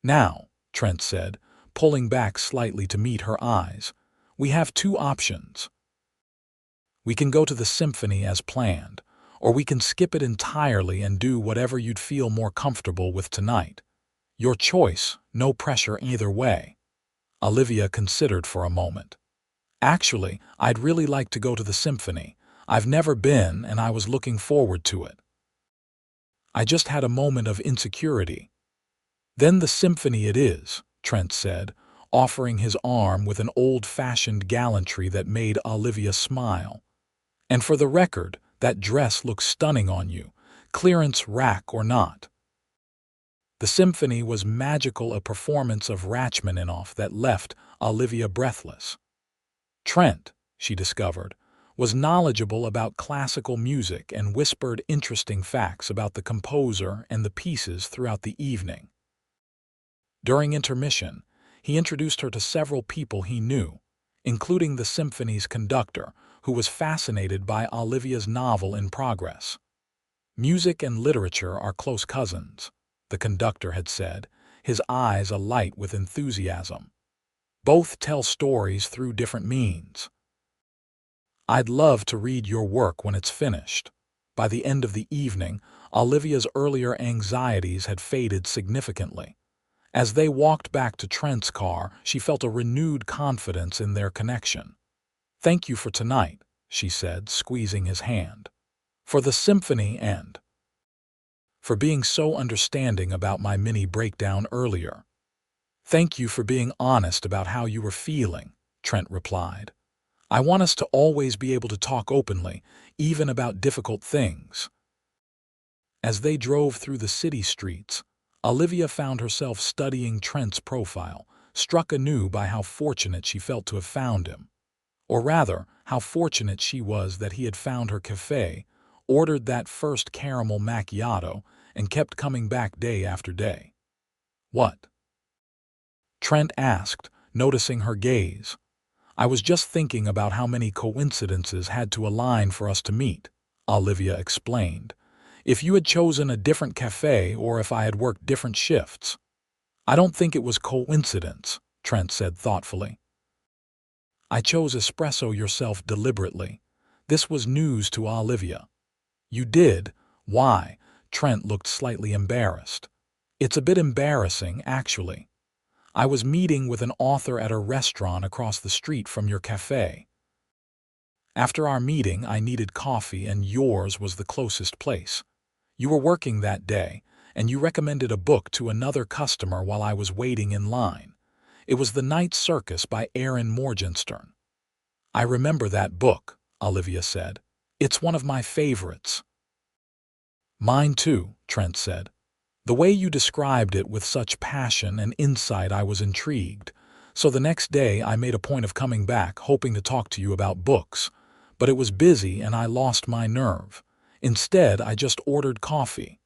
"Now," Trent said, pulling back slightly to meet her eyes, "we have two options. We can go to the symphony as planned, or we can skip it entirely and do whatever you'd feel more comfortable with tonight. Your choice, no pressure either way." Olivia considered for a moment. "Actually, I'd really like to go to the symphony. I've never been, and I was looking forward to it. I just had a moment of insecurity." "Then the symphony it is," Trent said, offering his arm with an old-fashioned gallantry that made Olivia smile. "And for the record, that dress looks stunning on you, clearance rack or not." The symphony was magical, a performance of Rachmaninoff that left Olivia breathless. Trent, she discovered, was knowledgeable about classical music and whispered interesting facts about the composer and the pieces throughout the evening. During intermission, he introduced her to several people he knew, including the symphony's conductor, who was fascinated by Olivia's novel in progress. "Music and literature are close cousins," the conductor had said, his eyes alight with enthusiasm. "Both tell stories through different means. I'd love to read your work when it's finished." By the end of the evening, Olivia's earlier anxieties had faded significantly. As they walked back to Trent's car, she felt a renewed confidence in their connection. "Thank you for tonight," she said, squeezing his hand. "For the symphony and for being so understanding about my mini breakdown earlier." "Thank you for being honest about how you were feeling," Trent replied. I want us to always be able to talk openly, even about difficult things." As they drove through the city streets, Olivia found herself studying Trent's profile, struck anew by how fortunate she felt to have found him. Or rather, how fortunate she was that he had found her café, ordered that first caramel macchiato, and kept coming back day after day. "What?" Trent asked, noticing her gaze. "I was just thinking about how many coincidences had to align for us to meet," Olivia explained. "If you had chosen a different café or if I had worked different shifts." "I don't think it was coincidence," Trent said thoughtfully. "I chose espresso yourself deliberately." This was news to Olivia. "You did? Why?" Trent looked slightly embarrassed. "It's a bit embarrassing, actually. I was meeting with an author at a restaurant across the street from your café. After our meeting, I needed coffee and yours was the closest place. You were working that day, and you recommended a book to another customer while I was waiting in line. It was The Night Circus by Erin Morgenstern." "I remember that book," Olivia said. "It's one of my favorites." "Mine too," Trent said. "The way you described it with such passion and insight, I was intrigued. So the next day I made a point of coming back, hoping to talk to you about books. But it was busy and I lost my nerve. Instead, I just ordered coffee."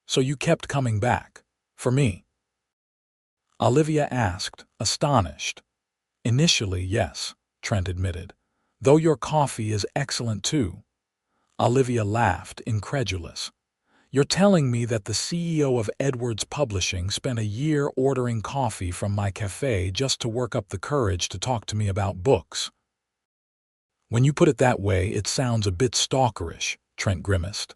"So you kept coming back? For me?" Olivia asked, astonished. "Initially, yes," Trent admitted. "Though your coffee is excellent too." Olivia laughed, incredulous. "You're telling me that the CEO of Edwards Publishing spent a year ordering coffee from my café just to work up the courage to talk to me about books?" "When you put it that way, it sounds a bit stalkerish," Trent grimaced.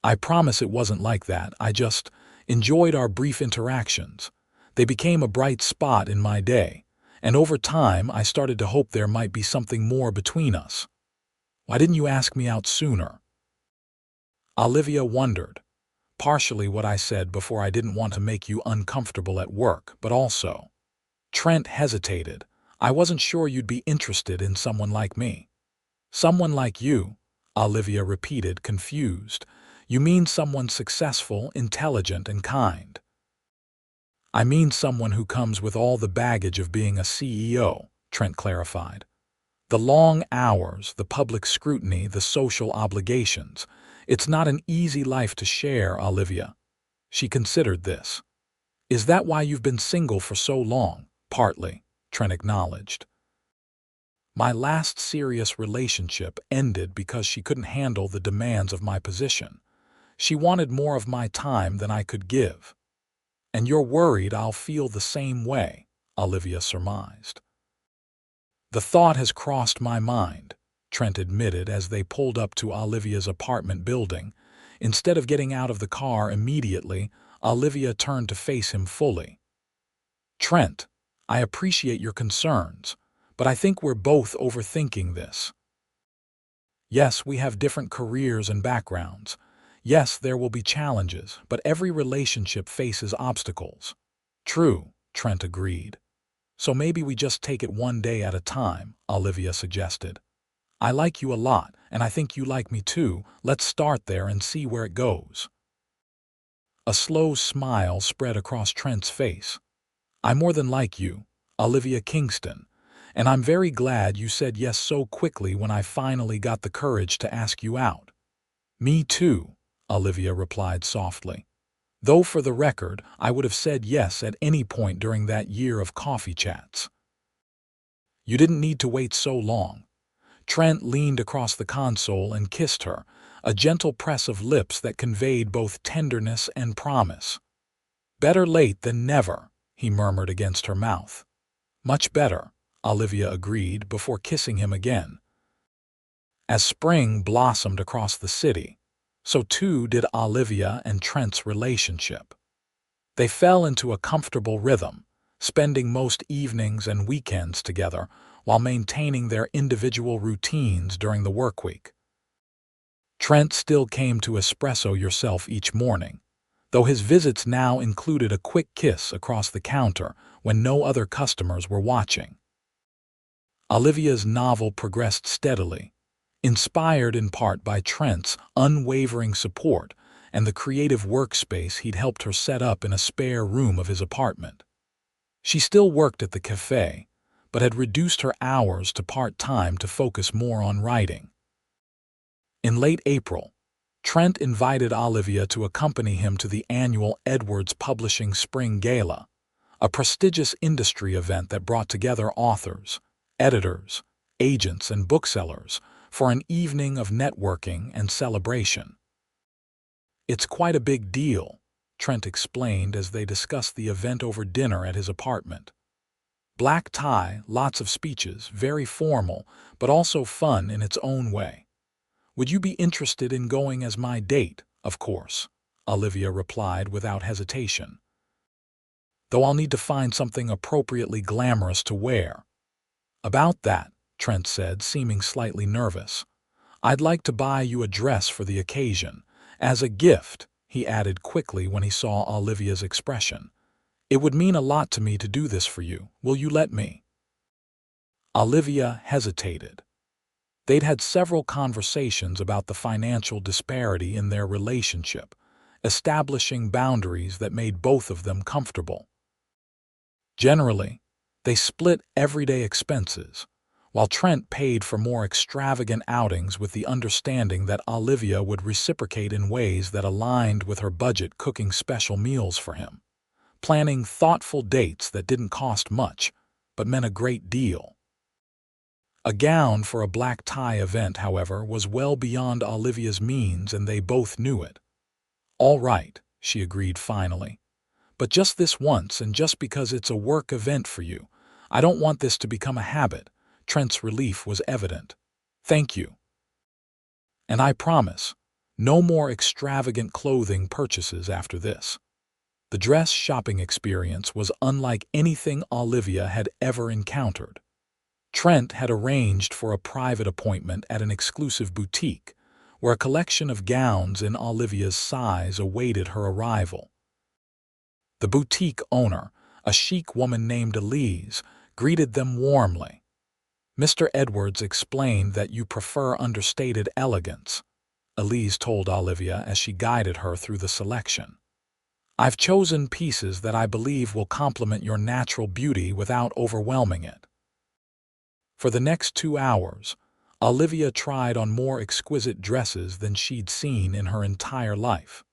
"I promise it wasn't like that. I just enjoyed our brief interactions. They became a bright spot in my day, and over time I started to hope there might be something more between us. Why didn't you ask me out sooner?" Olivia wondered. "Partially what I said before, I didn't want to make you uncomfortable at work, but also—" Trent hesitated. "I wasn't sure you'd be interested in someone like me." "Someone like you?" Olivia repeated, confused. "You mean someone successful, intelligent, and kind?" "I mean someone who comes with all the baggage of being a CEO," Trent clarified. "The long hours, the public scrutiny, the social obligations. It's not an easy life to share, Olivia." She considered this. "Is that why you've been single for so long?" "Partly," Trent acknowledged. "My last serious relationship ended because she couldn't handle the demands of my position. She wanted more of my time than I could give." "And you're worried I'll feel the same way," Olivia surmised. "The thought has crossed my mind," Trent admitted as they pulled up to Olivia's apartment building. Instead of getting out of the car immediately, Olivia turned to face him fully. "Trent, I appreciate your concerns, but I think we're both overthinking this. Yes, we have different careers and backgrounds. Yes, there will be challenges, but every relationship faces obstacles." "True," Trent agreed. "So maybe we just take it one day at a time," Olivia suggested. "I like you a lot, and I think you like me too. Let's start there and see where it goes." A slow smile spread across Trent's face. "I more than like you, Olivia Kingston, and I'm very glad you said yes so quickly when I finally got the courage to ask you out." "Me too," Olivia replied softly. "Though for the record, I would have said yes at any point during that year of coffee chats." "You didn't need to wait so long." Trent leaned across the console and kissed her, a gentle press of lips that conveyed both tenderness and promise. "Better late than never," he murmured against her mouth. "Much better," Olivia agreed before kissing him again. As spring blossomed across the city, so too did Olivia and Trent's relationship. They fell into a comfortable rhythm, spending most evenings and weekends together while maintaining their individual routines during the workweek. Trent still came to espresso yourself each morning, though his visits now included a quick kiss across the counter when no other customers were watching. Olivia's novel progressed steadily, inspired in part by Trent's unwavering support and the creative workspace he'd helped her set up in a spare room of his apartment. She still worked at the café, but had reduced her hours to part-time to focus more on writing. In late April, Trent invited Olivia to accompany him to the annual Edwards Publishing Spring Gala, a prestigious industry event that brought together authors, editors, agents, and booksellers for an evening of networking and celebration. "It's quite a big deal," Trent explained as they discussed the event over dinner at his apartment. "Black tie, lots of speeches, very formal, but also fun in its own way. Would you be interested in going as my date?" "Of course," Olivia replied without hesitation. "Though I'll need to find something appropriately glamorous to wear." "About that," Trent said, seeming slightly nervous, "I'd like to buy you a dress for the occasion. As a gift," he added quickly when he saw Olivia's expression. "It would mean a lot to me to do this for you. Will you let me?" Olivia hesitated. They'd had several conversations about the financial disparity in their relationship, establishing boundaries that made both of them comfortable. Generally, they split everyday expenses, while Trent paid for more extravagant outings with the understanding that Olivia would reciprocate in ways that aligned with her budget, cooking special meals for him, planning thoughtful dates that didn't cost much, but meant a great deal. A gown for a black tie event, however, was well beyond Olivia's means, and they both knew it. "All right," she agreed finally. "But just this once, and just because it's a work event for you. I don't want this to become a habit." Trent's relief was evident. "Thank you. And I promise, no more extravagant clothing purchases after this." The dress shopping experience was unlike anything Olivia had ever encountered. Trent had arranged for a private appointment at an exclusive boutique, where a collection of gowns in Olivia's size awaited her arrival. The boutique owner, a chic woman named Elise, greeted them warmly. "Mr. Edwards explained that you prefer understated elegance," Elise told Olivia as she guided her through the selection. "I've chosen pieces that I believe will complement your natural beauty without overwhelming it." For the next 2 hours, Olivia tried on more exquisite dresses than she'd seen in her entire life.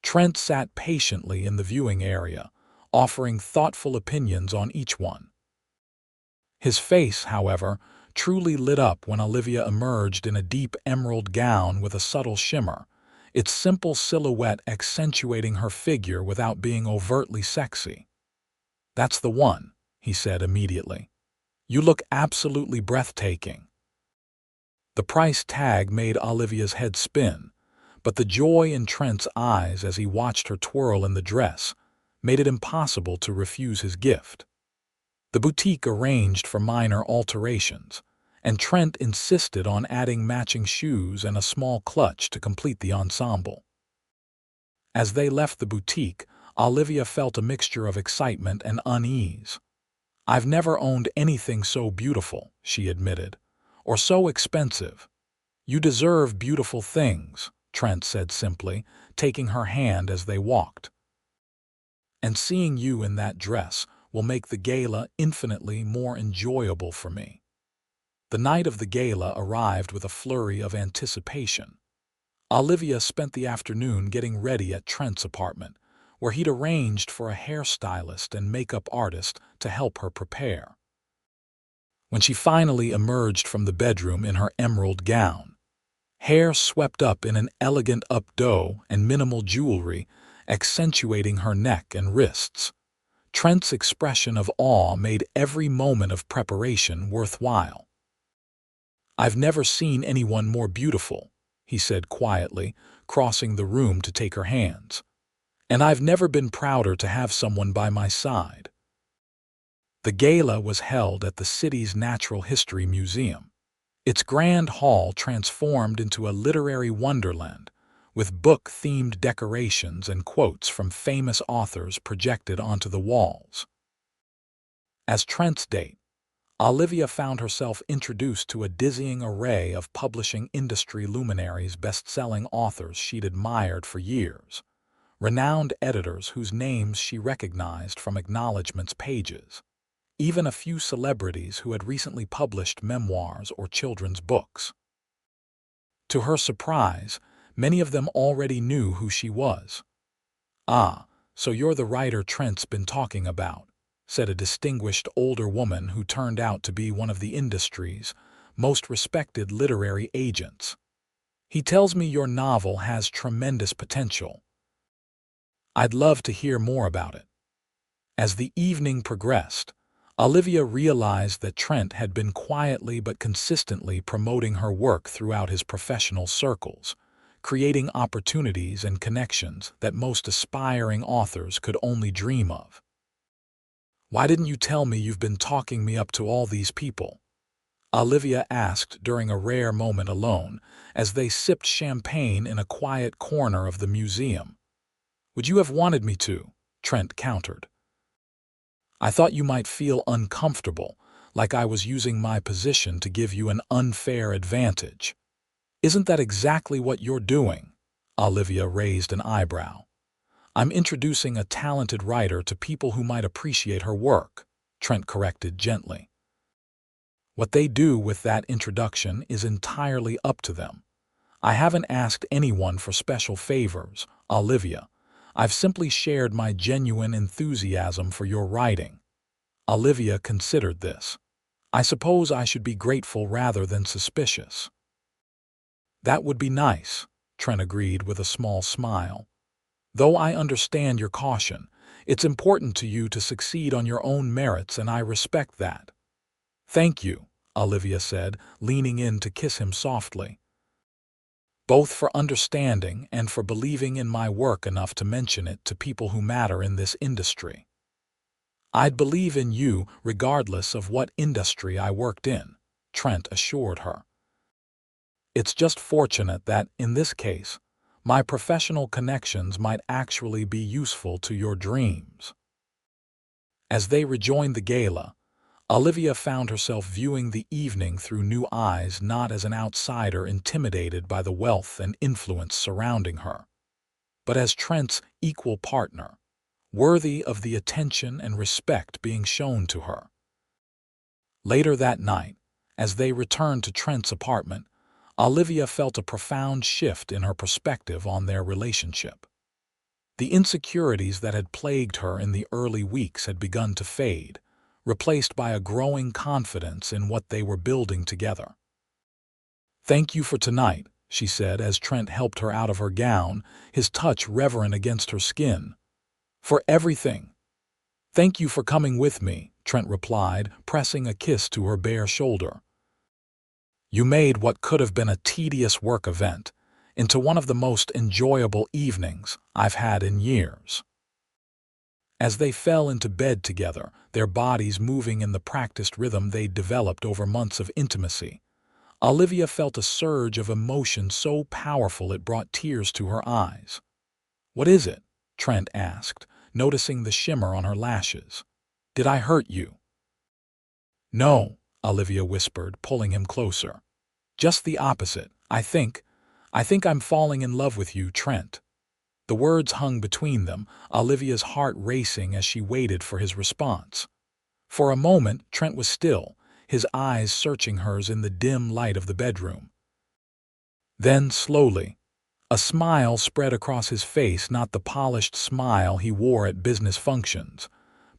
Trent sat patiently in the viewing area, offering thoughtful opinions on each one. His face, however, truly lit up when Olivia emerged in a deep emerald gown with a subtle shimmer, its simple silhouette accentuating her figure without being overtly sexy. "That's the one," he said immediately. "You look absolutely breathtaking." The price tag made Olivia's head spin, but the joy in Trent's eyes as he watched her twirl in the dress made it impossible to refuse his gift. The boutique arranged for minor alterations, and Trent insisted on adding matching shoes and a small clutch to complete the ensemble. As they left the boutique, Olivia felt a mixture of excitement and unease. "I've never owned anything so beautiful," she admitted, "or so expensive." "You deserve beautiful things," Trent said simply, taking her hand as they walked. "And seeing you in that dress will make the gala infinitely more enjoyable for me." The night of the gala arrived with a flurry of anticipation. Olivia spent the afternoon getting ready at Trent's apartment, where he'd arranged for a hairstylist and makeup artist to help her prepare. When she finally emerged from the bedroom in her emerald gown, hair swept up in an elegant updo and minimal jewelry accentuating her neck and wrists, Trent's expression of awe made every moment of preparation worthwhile. "I've never seen anyone more beautiful," he said quietly, crossing the room to take her hands. "And I've never been prouder to have someone by my side." The gala was held at the city's Natural History Museum, its grand hall transformed into a literary wonderland, with book-themed decorations and quotes from famous authors projected onto the walls. As Trent's date, Olivia found herself introduced to a dizzying array of publishing industry luminaries, best-selling authors she'd admired for years, renowned editors whose names she recognized from acknowledgments pages, even a few celebrities who had recently published memoirs or children's books. To her surprise, many of them already knew who she was. "Ah, so you're the writer Trent's been talking about," said a distinguished older woman who turned out to be one of the industry's most respected literary agents. "He tells me your novel has tremendous potential. I'd love to hear more about it." As the evening progressed, Olivia realized that Trent had been quietly but consistently promoting her work throughout his professional circles, creating opportunities and connections that most aspiring authors could only dream of. "Why didn't you tell me you've been talking me up to all these people?" Olivia asked during a rare moment alone as they sipped champagne in a quiet corner of the museum. "Would you have wanted me to?" Trent countered. "I thought you might feel uncomfortable, like I was using my position to give you an unfair advantage." "Isn't that exactly what you're doing?" Olivia raised an eyebrow. "I'm introducing a talented writer to people who might appreciate her work," Trent corrected gently. "What they do with that introduction is entirely up to them. I haven't asked anyone for special favors, Olivia. I've simply shared my genuine enthusiasm for your writing." Olivia considered this. "I suppose I should be grateful rather than suspicious." "That would be nice," Trent agreed with a small smile. "Though I understand your caution, it's important to you to succeed on your own merits, and I respect that." "Thank you," Olivia said, leaning in to kiss him softly. "Both for understanding and for believing in my work enough to mention it to people who matter in this industry." "I'd believe in you regardless of what industry I worked in," Trent assured her. "It's just fortunate that, in this case, my professional connections might actually be useful to your dreams." As they rejoined the gala, Olivia found herself viewing the evening through new eyes, not as an outsider intimidated by the wealth and influence surrounding her, but as Trent's equal partner, worthy of the attention and respect being shown to her. Later that night, as they returned to Trent's apartment, Olivia felt a profound shift in her perspective on their relationship. The insecurities that had plagued her in the early weeks had begun to fade, replaced by a growing confidence in what they were building together. "Thank you for tonight," she said as Trent helped her out of her gown, his touch reverent against her skin. "For everything." "Thank you for coming with me," Trent replied, pressing a kiss to her bare shoulder. "You made what could have been a tedious work event into one of the most enjoyable evenings I've had in years." As they fell into bed together, their bodies moving in the practiced rhythm they'd developed over months of intimacy, Olivia felt a surge of emotion so powerful it brought tears to her eyes. "What is it?" Trent asked, noticing the shimmer on her lashes. "Did I hurt you?" "No," Olivia whispered, pulling him closer. "Just the opposite. I think I'm falling in love with you, Trent." The words hung between them, Olivia's heart racing as she waited for his response. For a moment, Trent was still, his eyes searching hers in the dim light of the bedroom. Then, slowly, a smile spread across his face, not the polished smile he wore at business functions,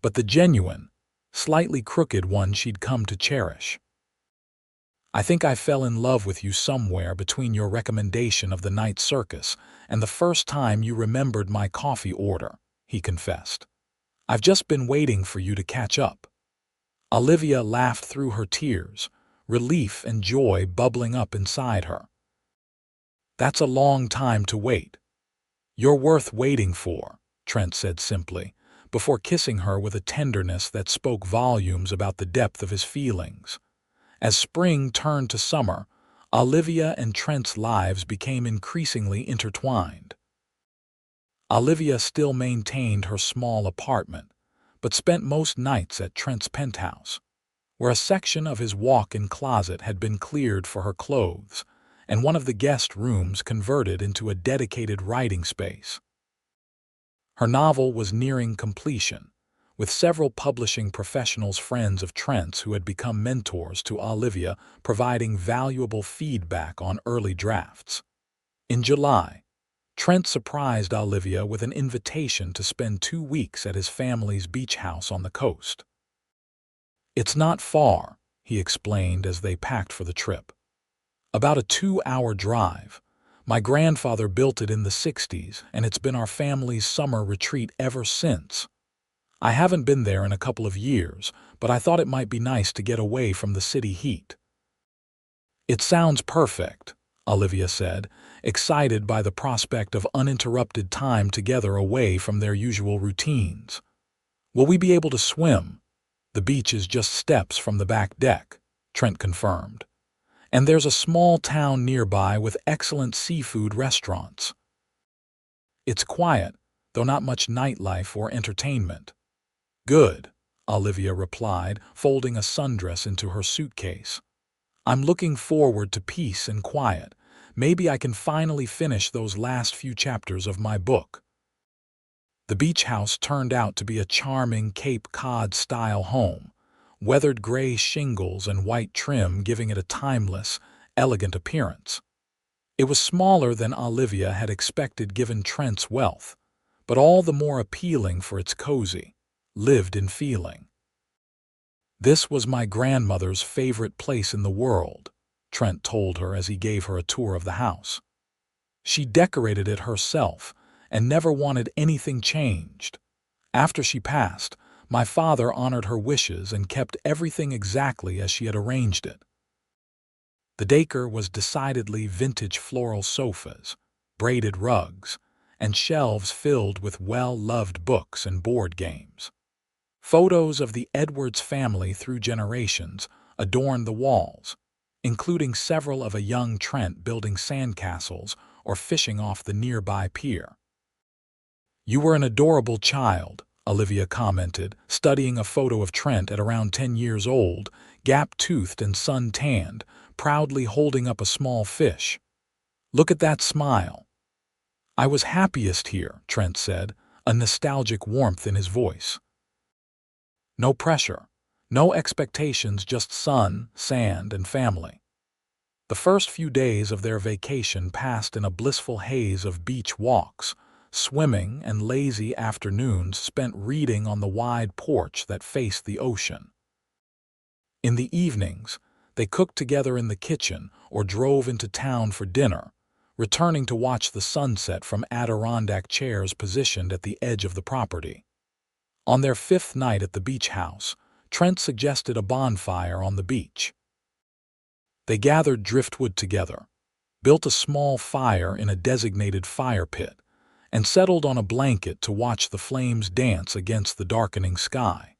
but the genuine, slightly crooked one she'd come to cherish. "I think I fell in love with you somewhere between your recommendation of the night circus and the first time you remembered my coffee order," he confessed. "I've just been waiting for you to catch up." Olivia laughed through her tears, relief and joy bubbling up inside her. "That's a long time to wait." "You're worth waiting for," Trent said simply, before kissing her with a tenderness that spoke volumes about the depth of his feelings. As spring turned to summer, Olivia and Trent's lives became increasingly intertwined. Olivia still maintained her small apartment, but spent most nights at Trent's penthouse, where a section of his walk-in closet had been cleared for her clothes, and one of the guest rooms converted into a dedicated writing space. Her novel was nearing completion, with several publishing professionals friends of Trent's who had become mentors to Olivia providing valuable feedback on early drafts. In July, Trent surprised Olivia with an invitation to spend 2 weeks at his family's beach house on the coast. "It's not far," he explained as they packed for the trip. "About a 2-hour drive. My grandfather built it in the 60s, and it's been our family's summer retreat ever since. I haven't been there in a couple of years, but I thought it might be nice to get away from the city heat." "It sounds perfect," Olivia said, excited by the prospect of uninterrupted time together away from their usual routines. "Will we be able to swim?" "The beach is just steps from the back deck," Trent confirmed. "And there's a small town nearby with excellent seafood restaurants." "It's quiet, though not much nightlife or entertainment." "Good," Olivia replied, folding a sundress into her suitcase. "I'm looking forward to peace and quiet. Maybe I can finally finish those last few chapters of my book." The beach house turned out to be a charming Cape Cod-style home, weathered gray shingles and white trim giving it a timeless, elegant appearance. It was smaller than Olivia had expected given Trent's wealth, but all the more appealing for its cozy, lived-in feeling. "This was my grandmother's favorite place in the world," Trent told her as he gave her a tour of the house. "She decorated it herself and never wanted anything changed. After she passed, my father honored her wishes and kept everything exactly as she had arranged it." The decor was decidedly vintage floral sofas, braided rugs, and shelves filled with well-loved books and board games. Photos of the Edwards family through generations adorned the walls, including several of a young Trent building sandcastles or fishing off the nearby pier. "You were an adorable child," Olivia commented, studying a photo of Trent at around 10 years old, gap-toothed and sun-tanned, proudly holding up a small fish. "Look at that smile." "I was happiest here," Trent said, a nostalgic warmth in his voice. No pressure, no expectations, just sun, sand, and family. The first few days of their vacation passed in a blissful haze of beach walks, swimming, and lazy afternoons spent reading on the wide porch that faced the ocean. In the evenings, they cooked together in the kitchen or drove into town for dinner, returning to watch the sunset from Adirondack chairs positioned at the edge of the property. On their 5th night at the beach house, Trent suggested a bonfire on the beach. They gathered driftwood together, built a small fire in a designated fire pit, and settled on a blanket to watch the flames dance against the darkening sky.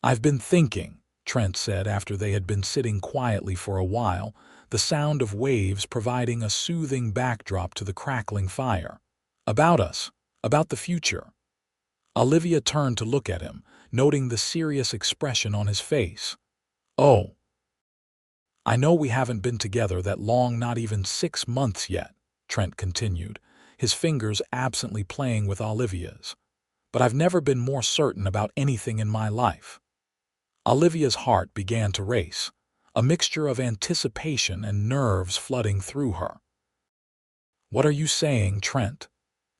"I've been thinking," Trent said after they had been sitting quietly for a while, the sound of waves providing a soothing backdrop to the crackling fire. "About us, about the future." Olivia turned to look at him, noting the serious expression on his face. "Oh, I know we haven't been together that long, not even 6 months yet," Trent continued, his fingers absently playing with Olivia's. "But I've never been more certain about anything in my life." Olivia's heart began to race, a mixture of anticipation and nerves flooding through her. "What are you saying, Trent?"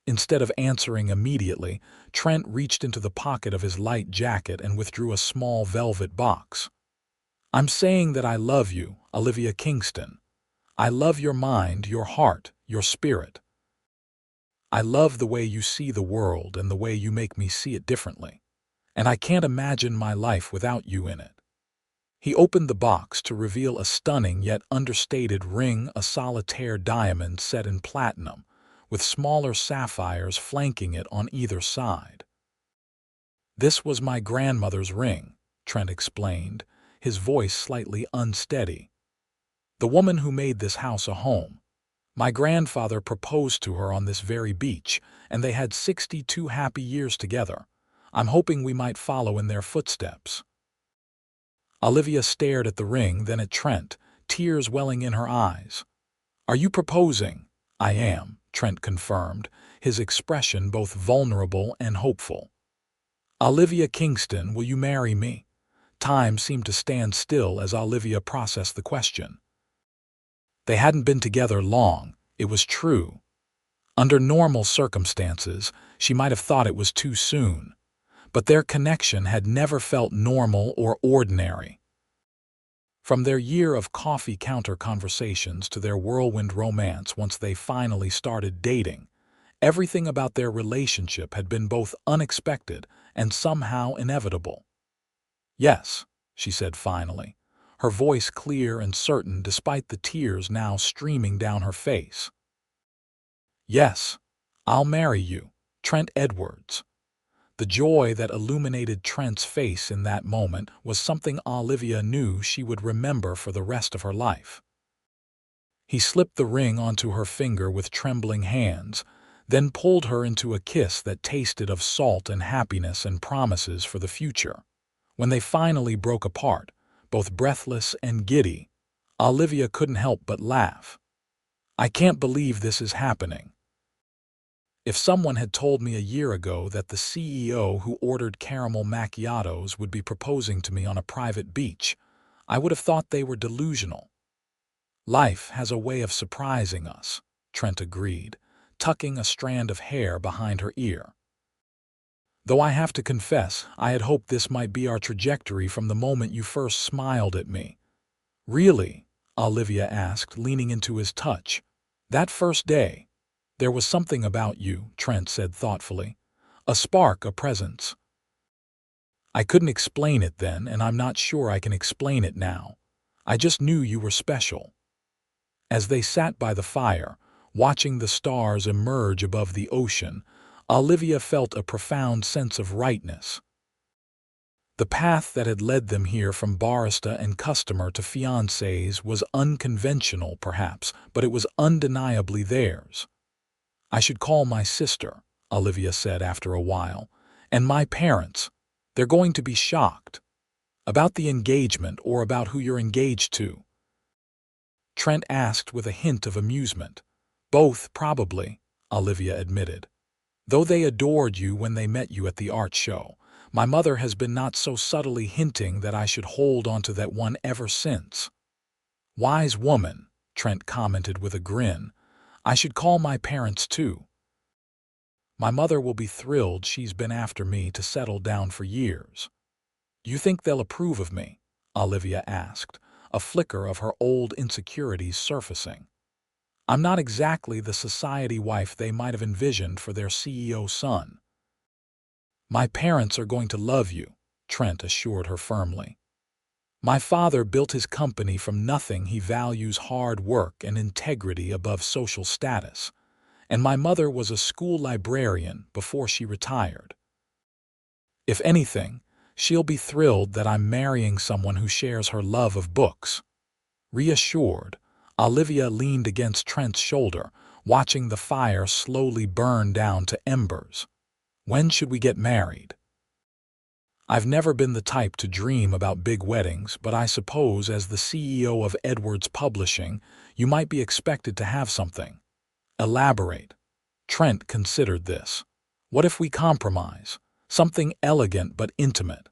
Instead of answering immediately, Trent reached into the pocket of his light jacket and withdrew a small velvet box. "I'm saying that I love you, Olivia Kingston. I love your mind, your heart, your spirit. I love the way you see the world and the way you make me see it differently. And I can't imagine my life without you in it." He opened the box to reveal a stunning yet understated ring, a solitaire diamond set in platinum, with smaller sapphires flanking it on either side. "This was my grandmother's ring," Trent explained, his voice slightly unsteady. "The woman who made this house a home. My grandfather proposed to her on this very beach, and they had 62 happy years together. I'm hoping we might follow in their footsteps." Olivia stared at the ring, then at Trent, tears welling in her eyes. "Are you proposing?" "I am," Trent confirmed, his expression both vulnerable and hopeful. "Olivia Kingston, will you marry me?" Time seemed to stand still as Olivia processed the question. They hadn't been together long, it was true. Under normal circumstances, she might have thought it was too soon, but their connection had never felt normal or ordinary. From their year of coffee counter conversations to their whirlwind romance once they finally started dating, everything about their relationship had been both unexpected and somehow inevitable. "Yes," she said finally, her voice clear and certain despite the tears now streaming down her face. "Yes, I'll marry you, Trent Edwards." The joy that illuminated Trent's face in that moment was something Olivia knew she would remember for the rest of her life. He slipped the ring onto her finger with trembling hands, then pulled her into a kiss that tasted of salt and happiness and promises for the future. When they finally broke apart, both breathless and giddy, Olivia couldn't help but laugh. "I can't believe this is happening. If someone had told me a year ago that the CEO who ordered caramel macchiatos would be proposing to me on a private beach, I would have thought they were delusional." "Life has a way of surprising us," Trent agreed, tucking a strand of hair behind her ear. "Though I have to confess, I had hoped this might be our trajectory from the moment you first smiled at me." "Really?" Olivia asked, leaning into his touch. "That first day, there was something about you," Trent said thoughtfully. "A spark, a presence. I couldn't explain it then, and I'm not sure I can explain it now. I just knew you were special." As they sat by the fire, watching the stars emerge above the ocean, Olivia felt a profound sense of rightness. The path that had led them here from barista and customer to fiancés was unconventional, perhaps, but it was undeniably theirs. "I should call my sister," Olivia said after a while, "and my parents. They're going to be shocked." "About the engagement or about who you're engaged to?" Trent asked with a hint of amusement. "Both, probably," Olivia admitted. "Though they adored you when they met you at the art show, my mother has been not so subtly hinting that I should hold on to that one ever since." "Wise woman," Trent commented with a grin. "I should call my parents too. My mother will be thrilled. She's been after me to settle down for years." "You think they'll approve of me?" Olivia asked, a flicker of her old insecurities surfacing. "I'm not exactly the society wife they might have envisioned for their CEO son." "My parents are going to love you," Trent assured her firmly. "My father built his company from nothing. He values hard work and integrity above social status. And my mother was a school librarian before she retired. If anything, she'll be thrilled that I'm marrying someone who shares her love of books." Reassured, Olivia leaned against Trent's shoulder, watching the fire slowly burn down to embers. "When should we get married?" "I've never been the type to dream about big weddings, but I suppose as the CEO of Edwards Publishing, you might be expected to have something." "Elaborate." Trent considered this. "What if we compromise? Something elegant but intimate.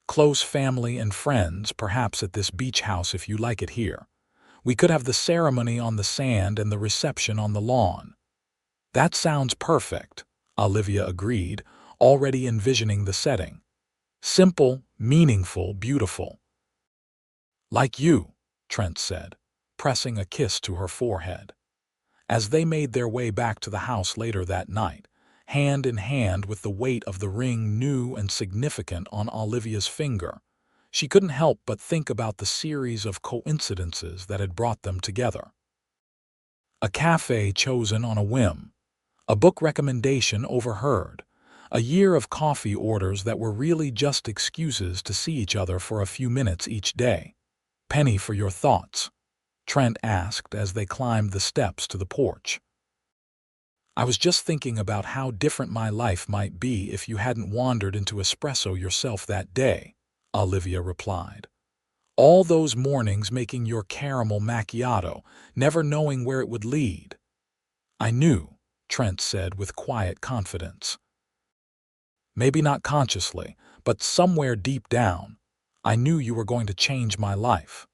Close family and friends, perhaps at this beach house if you like it here. We could have the ceremony on the sand and the reception on the lawn." "That sounds perfect," Olivia agreed, already envisioning the setting. "Simple, meaningful, beautiful." "Like you," Trent said, pressing a kiss to her forehead. As they made their way back to the house later that night, hand in hand with the weight of the ring new and significant on Olivia's finger, she couldn't help but think about the series of coincidences that had brought them together. A café chosen on a whim, a book recommendation overheard, a year of coffee orders that were really just excuses to see each other for a few minutes each day. "Penny for your thoughts?" Trent asked as they climbed the steps to the porch. "I was just thinking about how different my life might be if you hadn't wandered into espresso yourself that day," Olivia replied. "All those mornings making your caramel macchiato, never knowing where it would lead." "I knew," Trent said with quiet confidence. "Maybe not consciously, but somewhere deep down, I knew you were going to change my life."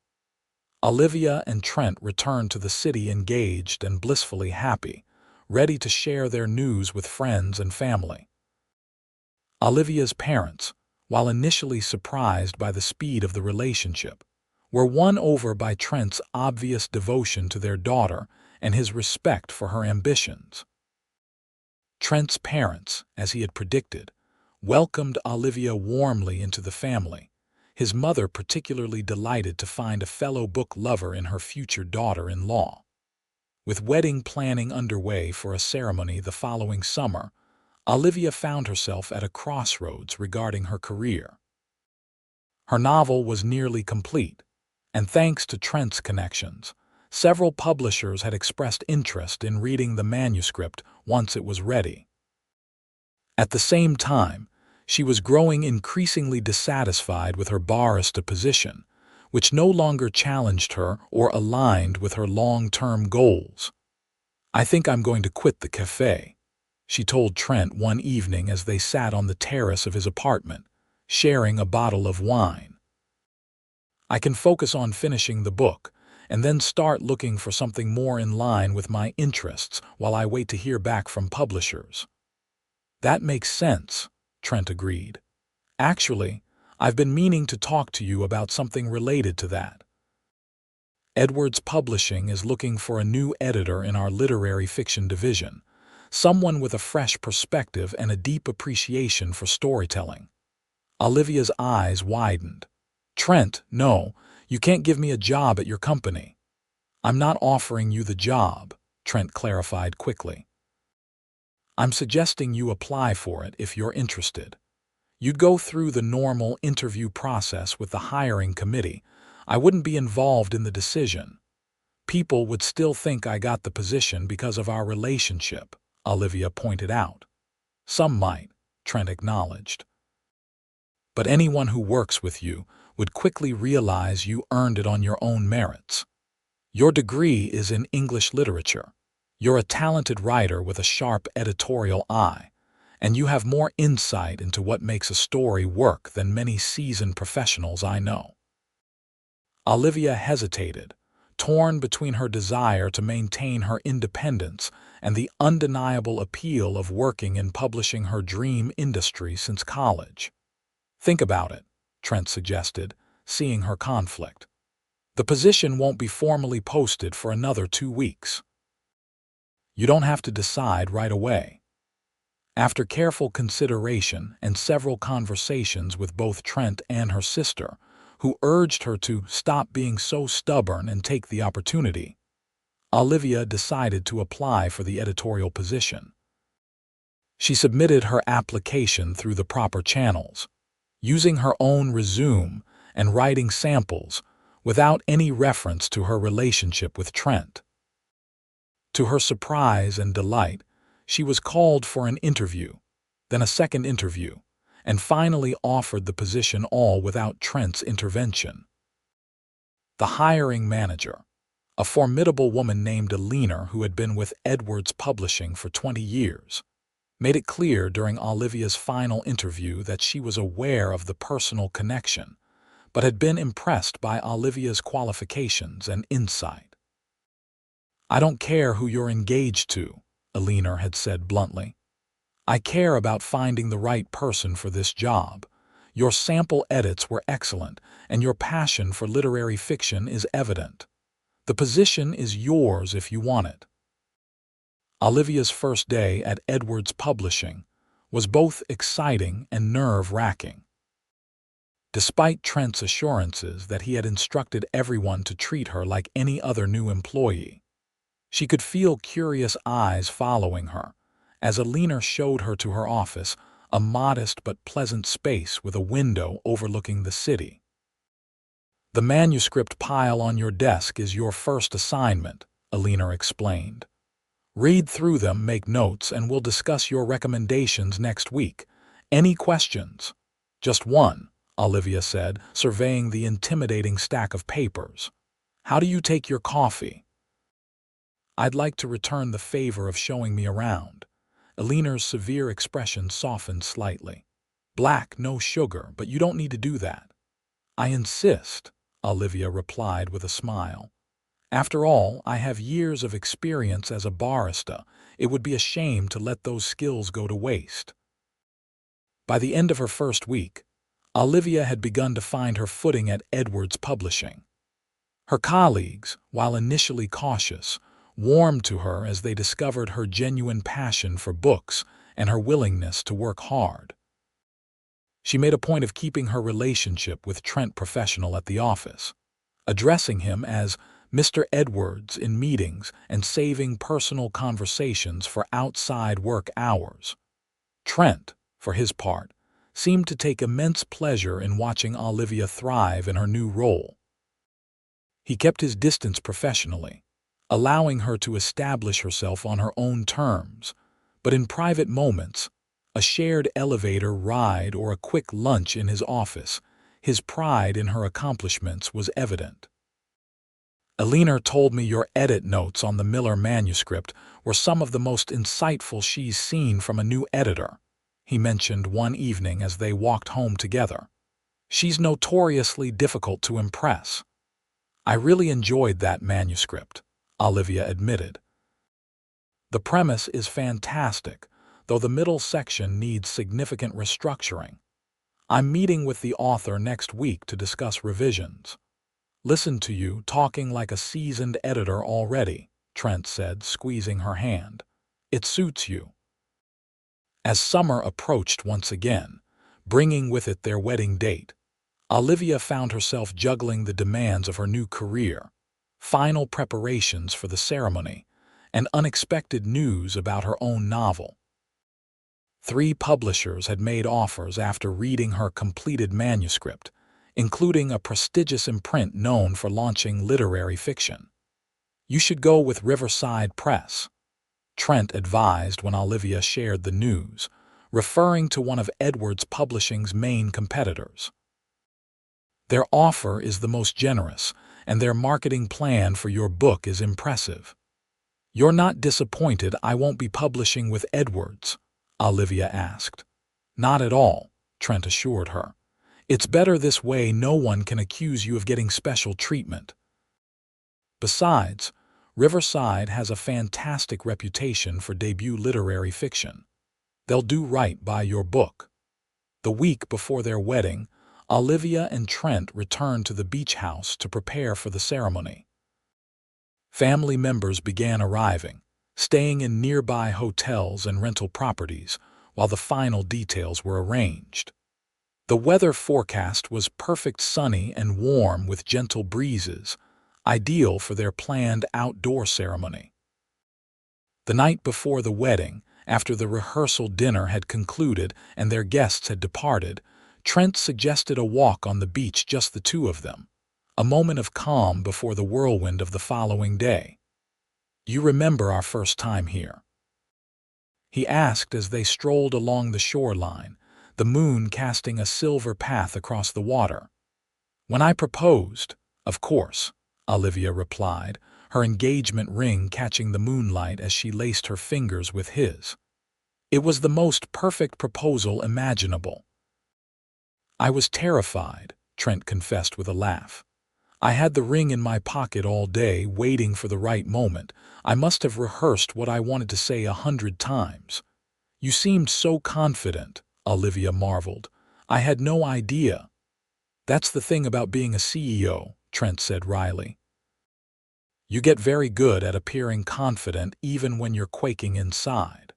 Olivia and Trent returned to the city engaged and blissfully happy, ready to share their news with friends and family. Olivia's parents, while initially surprised by the speed of the relationship, were won over by Trent's obvious devotion to their daughter and his respect for her ambitions. Trent's parents, as he had predicted, welcomed Olivia warmly into the family, his mother particularly delighted to find a fellow book lover in her future daughter-in-law. With wedding planning underway for a ceremony the following summer, Olivia found herself at a crossroads regarding her career. Her novel was nearly complete, and thanks to Trent's connections, several publishers had expressed interest in reading the manuscript once it was ready. At the same time, she was growing increasingly dissatisfied with her barista position, which no longer challenged her or aligned with her long-term goals. "I think I'm going to quit the café," she told Trent one evening as they sat on the terrace of his apartment, sharing a bottle of wine. "I can focus on finishing the book, and then start looking for something more in line with my interests while I wait to hear back from publishers." "That makes sense," Trent agreed. "Actually, I've been meaning to talk to you about something related to that. Edwards Publishing is looking for a new editor in our literary fiction division, someone with a fresh perspective and a deep appreciation for storytelling." Olivia's eyes widened. "Trent, no, you can't give me a job at your company." "I'm not offering you the job," Trent clarified quickly. "I'm suggesting you apply for it if you're interested. You'd go through the normal interview process with the hiring committee. I wouldn't be involved in the decision. People would still think I got the position because of our relationship," Olivia pointed out. "Some might," Trent acknowledged. "But anyone who works with you would quickly realize you earned it on your own merits. Your degree is in English literature. You're a talented writer with a sharp editorial eye, and you have more insight into what makes a story work than many seasoned professionals I know." Olivia hesitated, torn between her desire to maintain her independence and the undeniable appeal of working in publishing her dream industry since college. "Think about it," Trent suggested, seeing her conflict. "The position won't be formally posted for another 2 weeks. You don't have to decide right away." After careful consideration and several conversations with both Trent and her sister, who urged her to stop being so stubborn and take the opportunity, Olivia decided to apply for the editorial position. She submitted her application through the proper channels, using her own resume and writing samples without any reference to her relationship with Trent. To her surprise and delight, she was called for an interview, then a second interview, and finally offered the position all without Trent's intervention. The hiring manager, a formidable woman named Eleanor who had been with Edwards Publishing for 20 years, made it clear during Olivia's final interview that she was aware of the personal connection, but had been impressed by Olivia's qualifications and insight. "I don't care who you're engaged to," Eleanor had said bluntly. "I care about finding the right person for this job. Your sample edits were excellent, and your passion for literary fiction is evident. The position is yours if you want it." Olivia's first day at Edwards Publishing was both exciting and nerve-wracking. Despite Trent's assurances that he had instructed everyone to treat her like any other new employee, she could feel curious eyes following her as Eleanor showed her to her office, a modest but pleasant space with a window overlooking the city. "The manuscript pile on your desk is your first assignment," Eleanor explained. "Read through them, make notes, and we'll discuss your recommendations next week. Any questions?" "Just one," Olivia said, surveying the intimidating stack of papers. "How do you take your coffee?" "I'd like to return the favor of showing me around." Eleanor's severe expression softened slightly. "Black, no sugar, but you don't need to do that." "I insist," Olivia replied with a smile. "After all, I have years of experience as a barista. It would be a shame to let those skills go to waste." By the end of her first week, Olivia had begun to find her footing at Edwards Publishing. Her colleagues, while initially cautious, warmed to her as they discovered her genuine passion for books and her willingness to work hard. She made a point of keeping her relationship with Trent professional at the office, addressing him as Mr. Edwards in meetings and saving personal conversations for outside work hours. Trent, for his part, seemed to take immense pleasure in watching Olivia thrive in her new role. He kept his distance professionally, allowing her to establish herself on her own terms, but in private moments, a shared elevator ride or a quick lunch in his office, his pride in her accomplishments was evident. "Eleanor told me your edit notes on the Miller manuscript were some of the most insightful she's seen from a new editor," he mentioned one evening as they walked home together. "She's notoriously difficult to impress." "I really enjoyed that manuscript," Olivia admitted. "The premise is fantastic, though the middle section needs significant restructuring. I'm meeting with the author next week to discuss revisions." "Listen to you talking like a seasoned editor already," Trent said, squeezing her hand. "It suits you." As summer approached once again, bringing with it their wedding date, Olivia found herself juggling the demands of her new career, final preparations for the ceremony, and unexpected news about her own novel. 3 publishers had made offers after reading her completed manuscript, including a prestigious imprint known for launching literary fiction. "You should go with Riverside Press," Trent advised when Olivia shared the news, referring to one of Edwards Publishing's main competitors. "Their offer is the most generous, and their marketing plan for your book is impressive." "You're not disappointed I won't be publishing with Edwards?" Olivia asked. "Not at all," Trent assured her. "It's better this way. No one can accuse you of getting special treatment. Besides, Riverside has a fantastic reputation for debut literary fiction. They'll do right by your book." The week before their wedding, Olivia and Trent returned to the beach house to prepare for the ceremony. Family members began arriving, staying in nearby hotels and rental properties while the final details were arranged. The weather forecast was perfect, sunny and warm with gentle breezes, ideal for their planned outdoor ceremony. The night before the wedding, after the rehearsal dinner had concluded and their guests had departed, Trent suggested a walk on the beach, just the two of them, a moment of calm before the whirlwind of the following day. "You remember our first time here?" he asked as they strolled along the shoreline, the moon casting a silver path across the water. "When I proposed, of course," Olivia replied, her engagement ring catching the moonlight as she laced her fingers with his. "It was the most perfect proposal imaginable." "I was terrified," Trent confessed with a laugh. "I had the ring in my pocket all day, waiting for the right moment. I must have rehearsed what I wanted to say 100 times." "You seemed so confident," Olivia marveled. "I had no idea." "That's the thing about being a CEO," Trent said wryly. "You get very good at appearing confident even when you're quaking inside."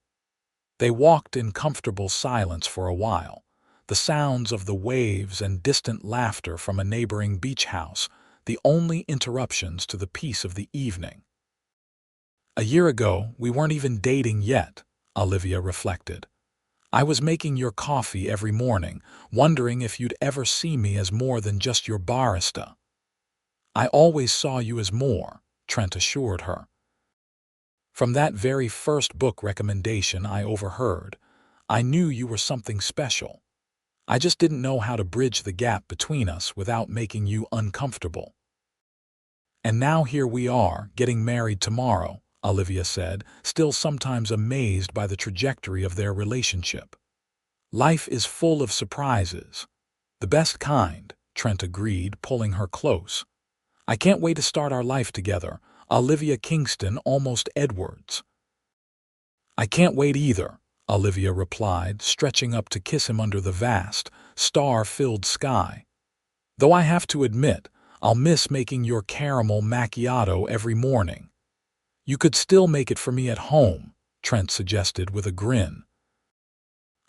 They walked in comfortable silence for a while, the sounds of the waves and distant laughter from a neighboring beach house the only interruptions to the peace of the evening. "A year ago, we weren't even dating yet," Olivia reflected. "I was making your coffee every morning, wondering if you'd ever see me as more than just your barista." "I always saw you as more," Trent assured her. "From that very first book recommendation I overheard, I knew you were something special." I just didn't know how to bridge the gap between us without making you uncomfortable. And now here we are, getting married tomorrow, Olivia said, still sometimes amazed by the trajectory of their relationship. Life is full of surprises. The best kind, Trent agreed, pulling her close. I can't wait to start our life together, Olivia Kingston, almost Edwards. I can't wait either, Olivia replied, stretching up to kiss him under the vast, star-filled sky. Though I have to admit, I'll miss making your caramel macchiato every morning. You could still make it for me at home, Trent suggested with a grin.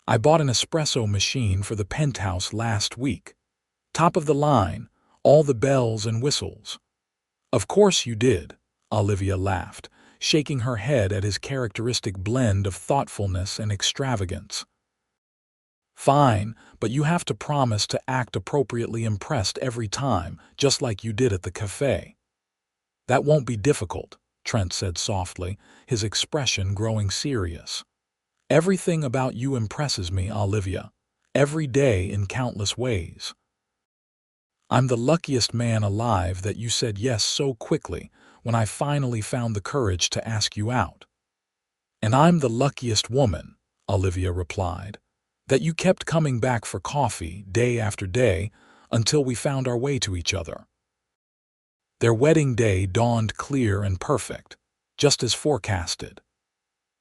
I bought an espresso machine for the penthouse last week. Top of the line, all the bells and whistles. Of course you did, Olivia laughed, shaking her head at his characteristic blend of thoughtfulness and extravagance. Fine, but you have to promise to act appropriately impressed every time, just like you did at the café. That won't be difficult, Trent said softly, his expression growing serious. Everything about you impresses me, Olivia, every day in countless ways. I'm the luckiest man alive that you said yes so quickly when I finally found the courage to ask you out. And I'm the luckiest woman, Olivia replied, that you kept coming back for coffee day after day until we found our way to each other. Their wedding day dawned clear and perfect, just as forecasted.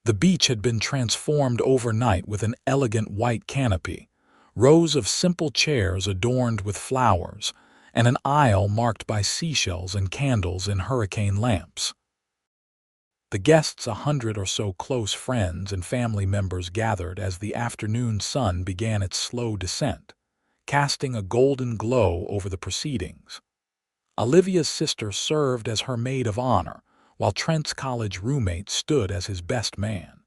The beach had been transformed overnight with an elegant white canopy, rows of simple chairs adorned with flowers, and an aisle marked by seashells and candles in hurricane lamps. The guests, 100 or so close friends and family members, gathered as the afternoon sun began its slow descent, casting a golden glow over the proceedings. Olivia's sister served as her maid of honor, while Trent's college roommate stood as his best man.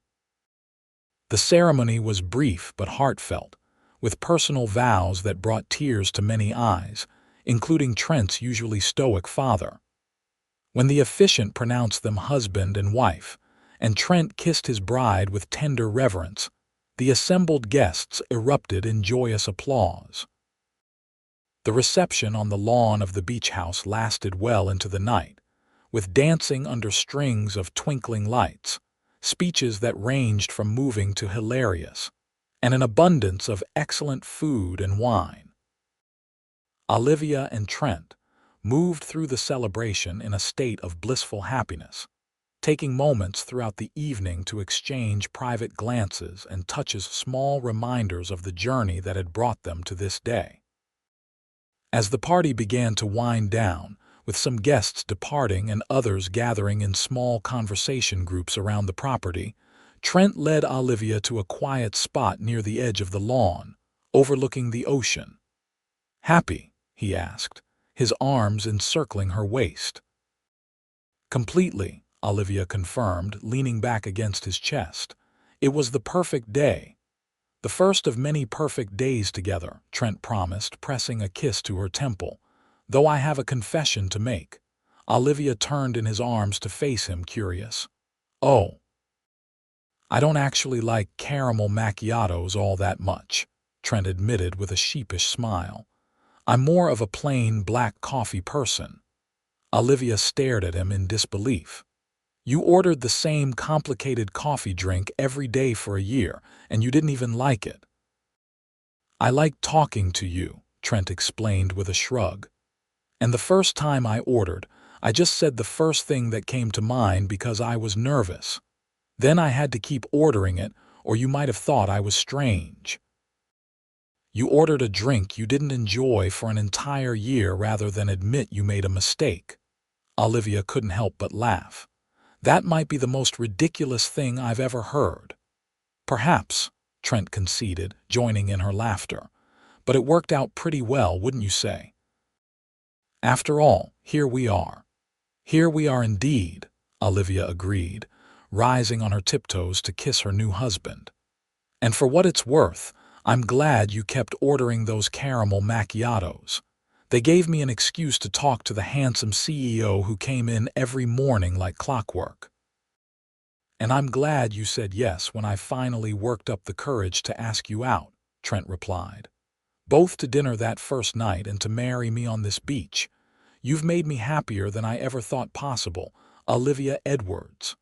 The ceremony was brief but heartfelt, with personal vows that brought tears to many eyes, including Trent's usually stoic father. When the officiant pronounced them husband and wife, and Trent kissed his bride with tender reverence, the assembled guests erupted in joyous applause. The reception on the lawn of the beach house lasted well into the night, with dancing under strings of twinkling lights, speeches that ranged from moving to hilarious, and an abundance of excellent food and wine. Olivia and Trent moved through the celebration in a state of blissful happiness, taking moments throughout the evening to exchange private glances and touches, small reminders of the journey that had brought them to this day. As the party began to wind down, with some guests departing and others gathering in small conversation groups around the property, Trent led Olivia to a quiet spot near the edge of the lawn, overlooking the ocean. "Happy?" he asked, his arms encircling her waist. "Completely," Olivia confirmed, leaning back against his chest. "It was the perfect day." "The first of many perfect days together," Trent promised, pressing a kiss to her temple. "Though I have a confession to make." Olivia turned in his arms to face him, curious. "Oh, I don't actually like caramel macchiatos all that much," Trent admitted with a sheepish smile. "I'm more of a plain black coffee person." Olivia stared at him in disbelief. "You ordered the same complicated coffee drink every day for a year, and you didn't even like it." "I like talking to you," Trent explained with a shrug. "And the first time I ordered, I just said the first thing that came to mind because I was nervous. Then I had to keep ordering it, or you might have thought I was strange." "You ordered a drink you didn't enjoy for an entire year rather than admit you made a mistake." Olivia couldn't help but laugh. "That might be the most ridiculous thing I've ever heard." "Perhaps," Trent conceded, joining in her laughter. "But it worked out pretty well, wouldn't you say?" "After all, here we are." "Here we are indeed," Olivia agreed, rising on her tiptoes to kiss her new husband. "And for what it's worth, I'm glad you kept ordering those caramel macchiatos. They gave me an excuse to talk to the handsome CEO who came in every morning like clockwork." "And I'm glad you said yes when I finally worked up the courage to ask you out," Trent replied. both to dinner that first night and to marry me on this beach. You've made me happier than I ever thought possible, Olivia Edwards."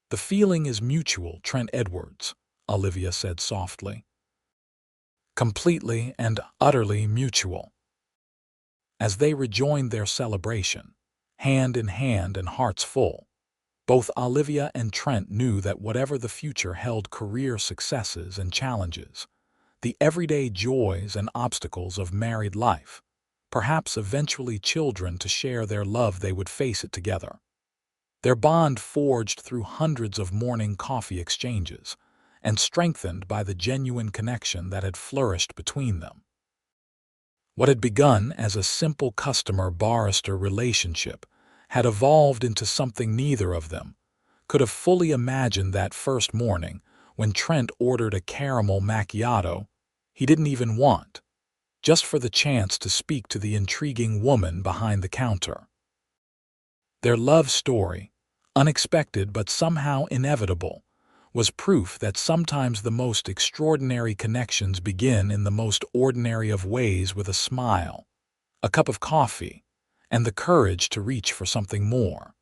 "The feeling is mutual, Trent Edwards," Olivia said softly. "Completely and utterly mutual." As they rejoined their celebration, hand in hand and hearts full, both Olivia and Trent knew that whatever the future held, career successes and challenges, the everyday joys and obstacles of married life, perhaps eventually children to share their love, they would face it together. Their bond forged through hundreds of morning coffee exchanges and strengthened by the genuine connection that had flourished between them. What had begun as a simple customer-barista relationship had evolved into something neither of them could have fully imagined. That first morning, when Trent ordered a caramel macchiato he didn't even want, just for the chance to speak to the intriguing woman behind the counter. Their love story, unexpected but somehow inevitable, was proof that sometimes the most extraordinary connections begin in the most ordinary of ways, with a smile, a cup of coffee, and the courage to reach for something more.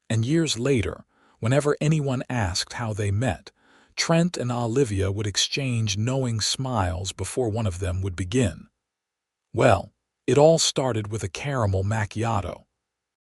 And years later, whenever anyone asked how they met, Trent and Olivia would exchange knowing smiles before one of them would begin. "Well, it all started with a caramel macchiato,"